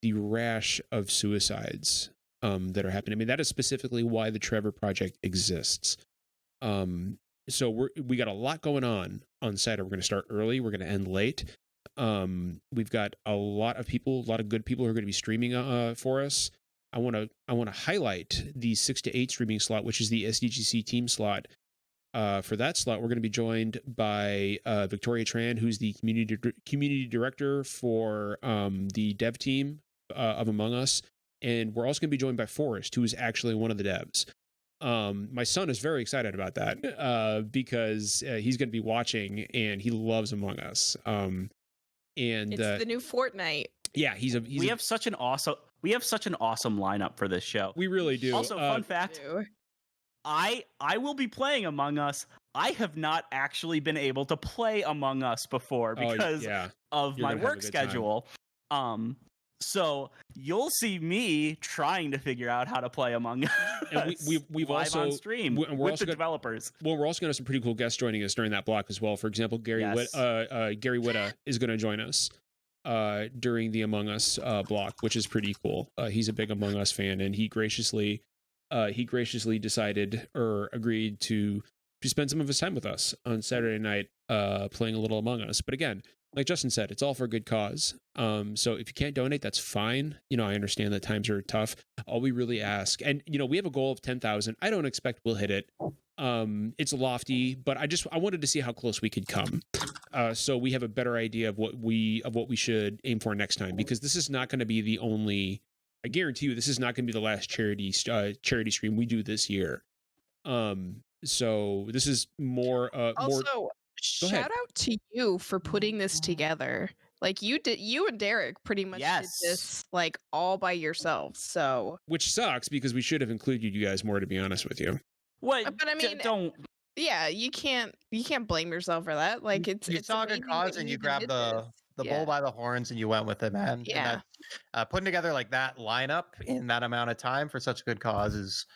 rash of suicides that are happening. I mean, that is specifically why the Trevor Project exists. So we got a lot going on Saturday. We're going to start early. We're going to end late. We've got a lot of good people who are going to be streaming for us. I want to highlight the 6 to 8 streaming slot, which is the SDGC team slot. For that slot, we're going to be joined by Victoria Tran, who's the community director for the dev team of Among Us, and we're also going to be joined by Forrest, who is actually one of the devs. My son is very excited about that because he's going to be watching and he loves Among Us. And It's the new Fortnite. yeah, we have such an awesome lineup for this show. we really do. Also, fun fact, I will be playing Among Us. I have not actually been able to play Among Us before because of my work schedule. So you'll see me trying to figure out how to play Among Us. And we've live also on stream with the developers. Well, we're also going to have some pretty cool guests joining us during that block as well. For example, Gary Whitta is going to join us during the Among Us block, which is pretty cool. He's a big Among Us fan, and he graciously decided or agreed to spend some of his time with us on Saturday night playing a little Among Us. But again, like Justin said, it's all for a good cause. So if you can't donate, that's fine. I understand that times are tough. All we really ask, and we have a goal of 10,000. I don't expect we'll hit it. It's lofty, but I wanted to see how close we could come. So we have a better idea of what we should aim for next time, because this is not going to be the only. I guarantee you, this is not going to be the last charity stream we do this year. So this is more. Also, shout out to you for putting this together. Like you and Derek pretty much did this like all by yourselves. So which sucks because we should have included you guys more, to be honest with you. What? But I mean, don't. Yeah, you can't blame yourself for that. Like it's saw a good cause and you grabbed the bull by the horns and you went with it, man. Yeah. And putting together like that lineup in that amount of time for such a good cause is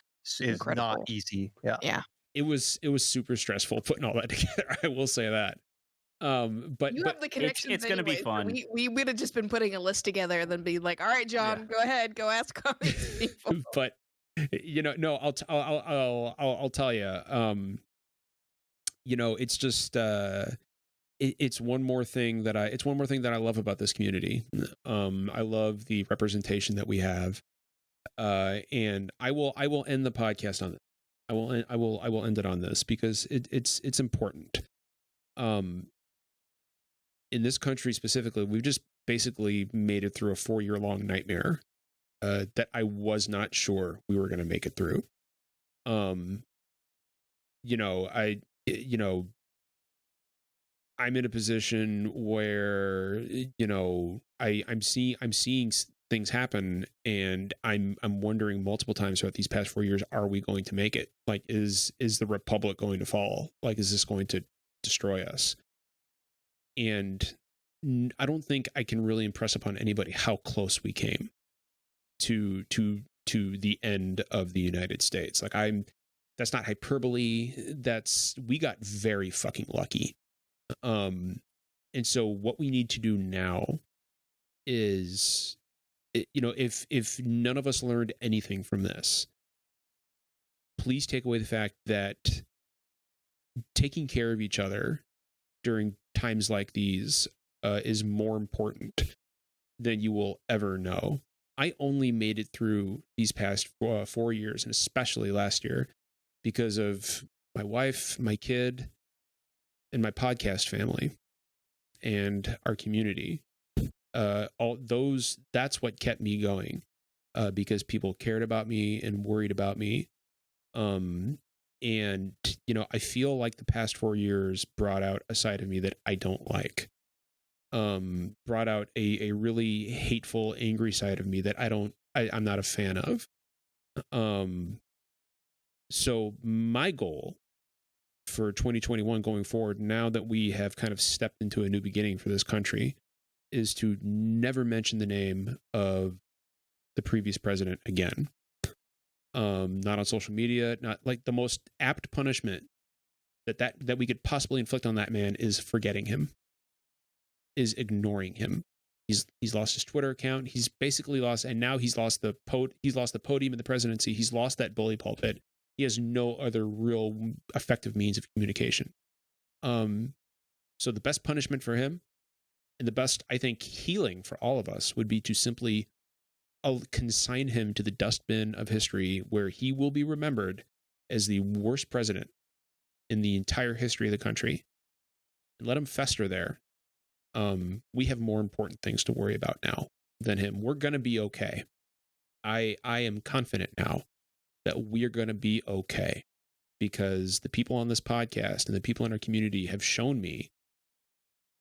not easy. Yeah. Yeah. It was super stressful putting all that together. I will say that. But you have the connections. It's going to be fun. So we would have just been putting a list together and then be like, all right, John, go ahead, go ask all these people. But no, I'll tell you. It's just it's one more thing that I love about this community. I love the representation that we have. And I will end the podcast on it. I will end it on this because it's important. In this country specifically, we've just basically made it through a 4-year-long nightmare that I was not sure we were going to make it through. I'm in a position where I'm seeing things happen, and I'm wondering multiple times throughout these past 4 years, are we going to make it? Like, is the Republic going to fall? Like, is this going to destroy us? And I don't think I can really impress upon anybody how close we came to the end of the United States. Like, that's not hyperbole. We got very fucking lucky. And so what we need to do now is, if none of us learned anything from this, please take away the fact that taking care of each other during times like these is more important than you will ever know. I only made it through these past 4 years, and especially last year, because of my wife, my kid, and my podcast family, and our community. That's what kept me going, because people cared about me and worried about me. And I feel like the past 4 years brought out a side of me that I don't like. Brought out a really hateful, angry side of me that I'm not a fan of. So my goal for 2021 going forward, now that we have kind of stepped into a new beginning for this country, is to never mention the name of the previous president again. Not on social media. Not like the most apt punishment that we could possibly inflict on that man is forgetting him, is ignoring him. He's lost his Twitter account. He's basically lost, and now he's lost the podium in the presidency. He's lost that bully pulpit. He has no other real effective means of communication. So the best punishment for him, and the best, I think, healing for all of us, would be to simply consign him to the dustbin of history, where he will be remembered as the worst president in the entire history of the country, and let him fester there. We have more important things to worry about now than him. We're going to be okay. I am confident now that we're going to be okay, because the people on this podcast and the people in our community have shown me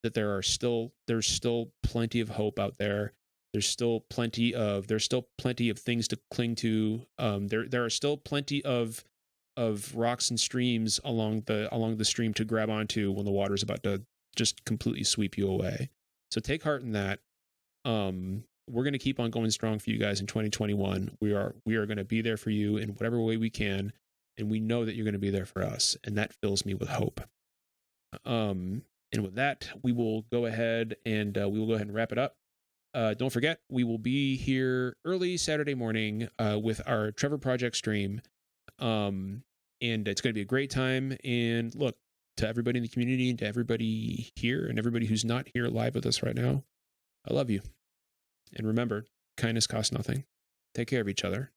that there's still plenty of hope out there. There's still plenty of things to cling to. There are still plenty of rocks and streams along the stream to grab onto when the water's about to just completely sweep you away. So take heart in that. We're going to keep on going strong for you guys in 2021. We are going to be there for you in whatever way we can, and we know that you're going to be there for us, and that fills me with hope. And with that, we will go ahead and wrap it up. Don't forget, we will be here early Saturday morning with our Trevor Project stream. And it's going to be a great time. And look, to everybody in the community and to everybody here and everybody who's not here live with us right now, I love you. And remember, kindness costs nothing. Take care of each other.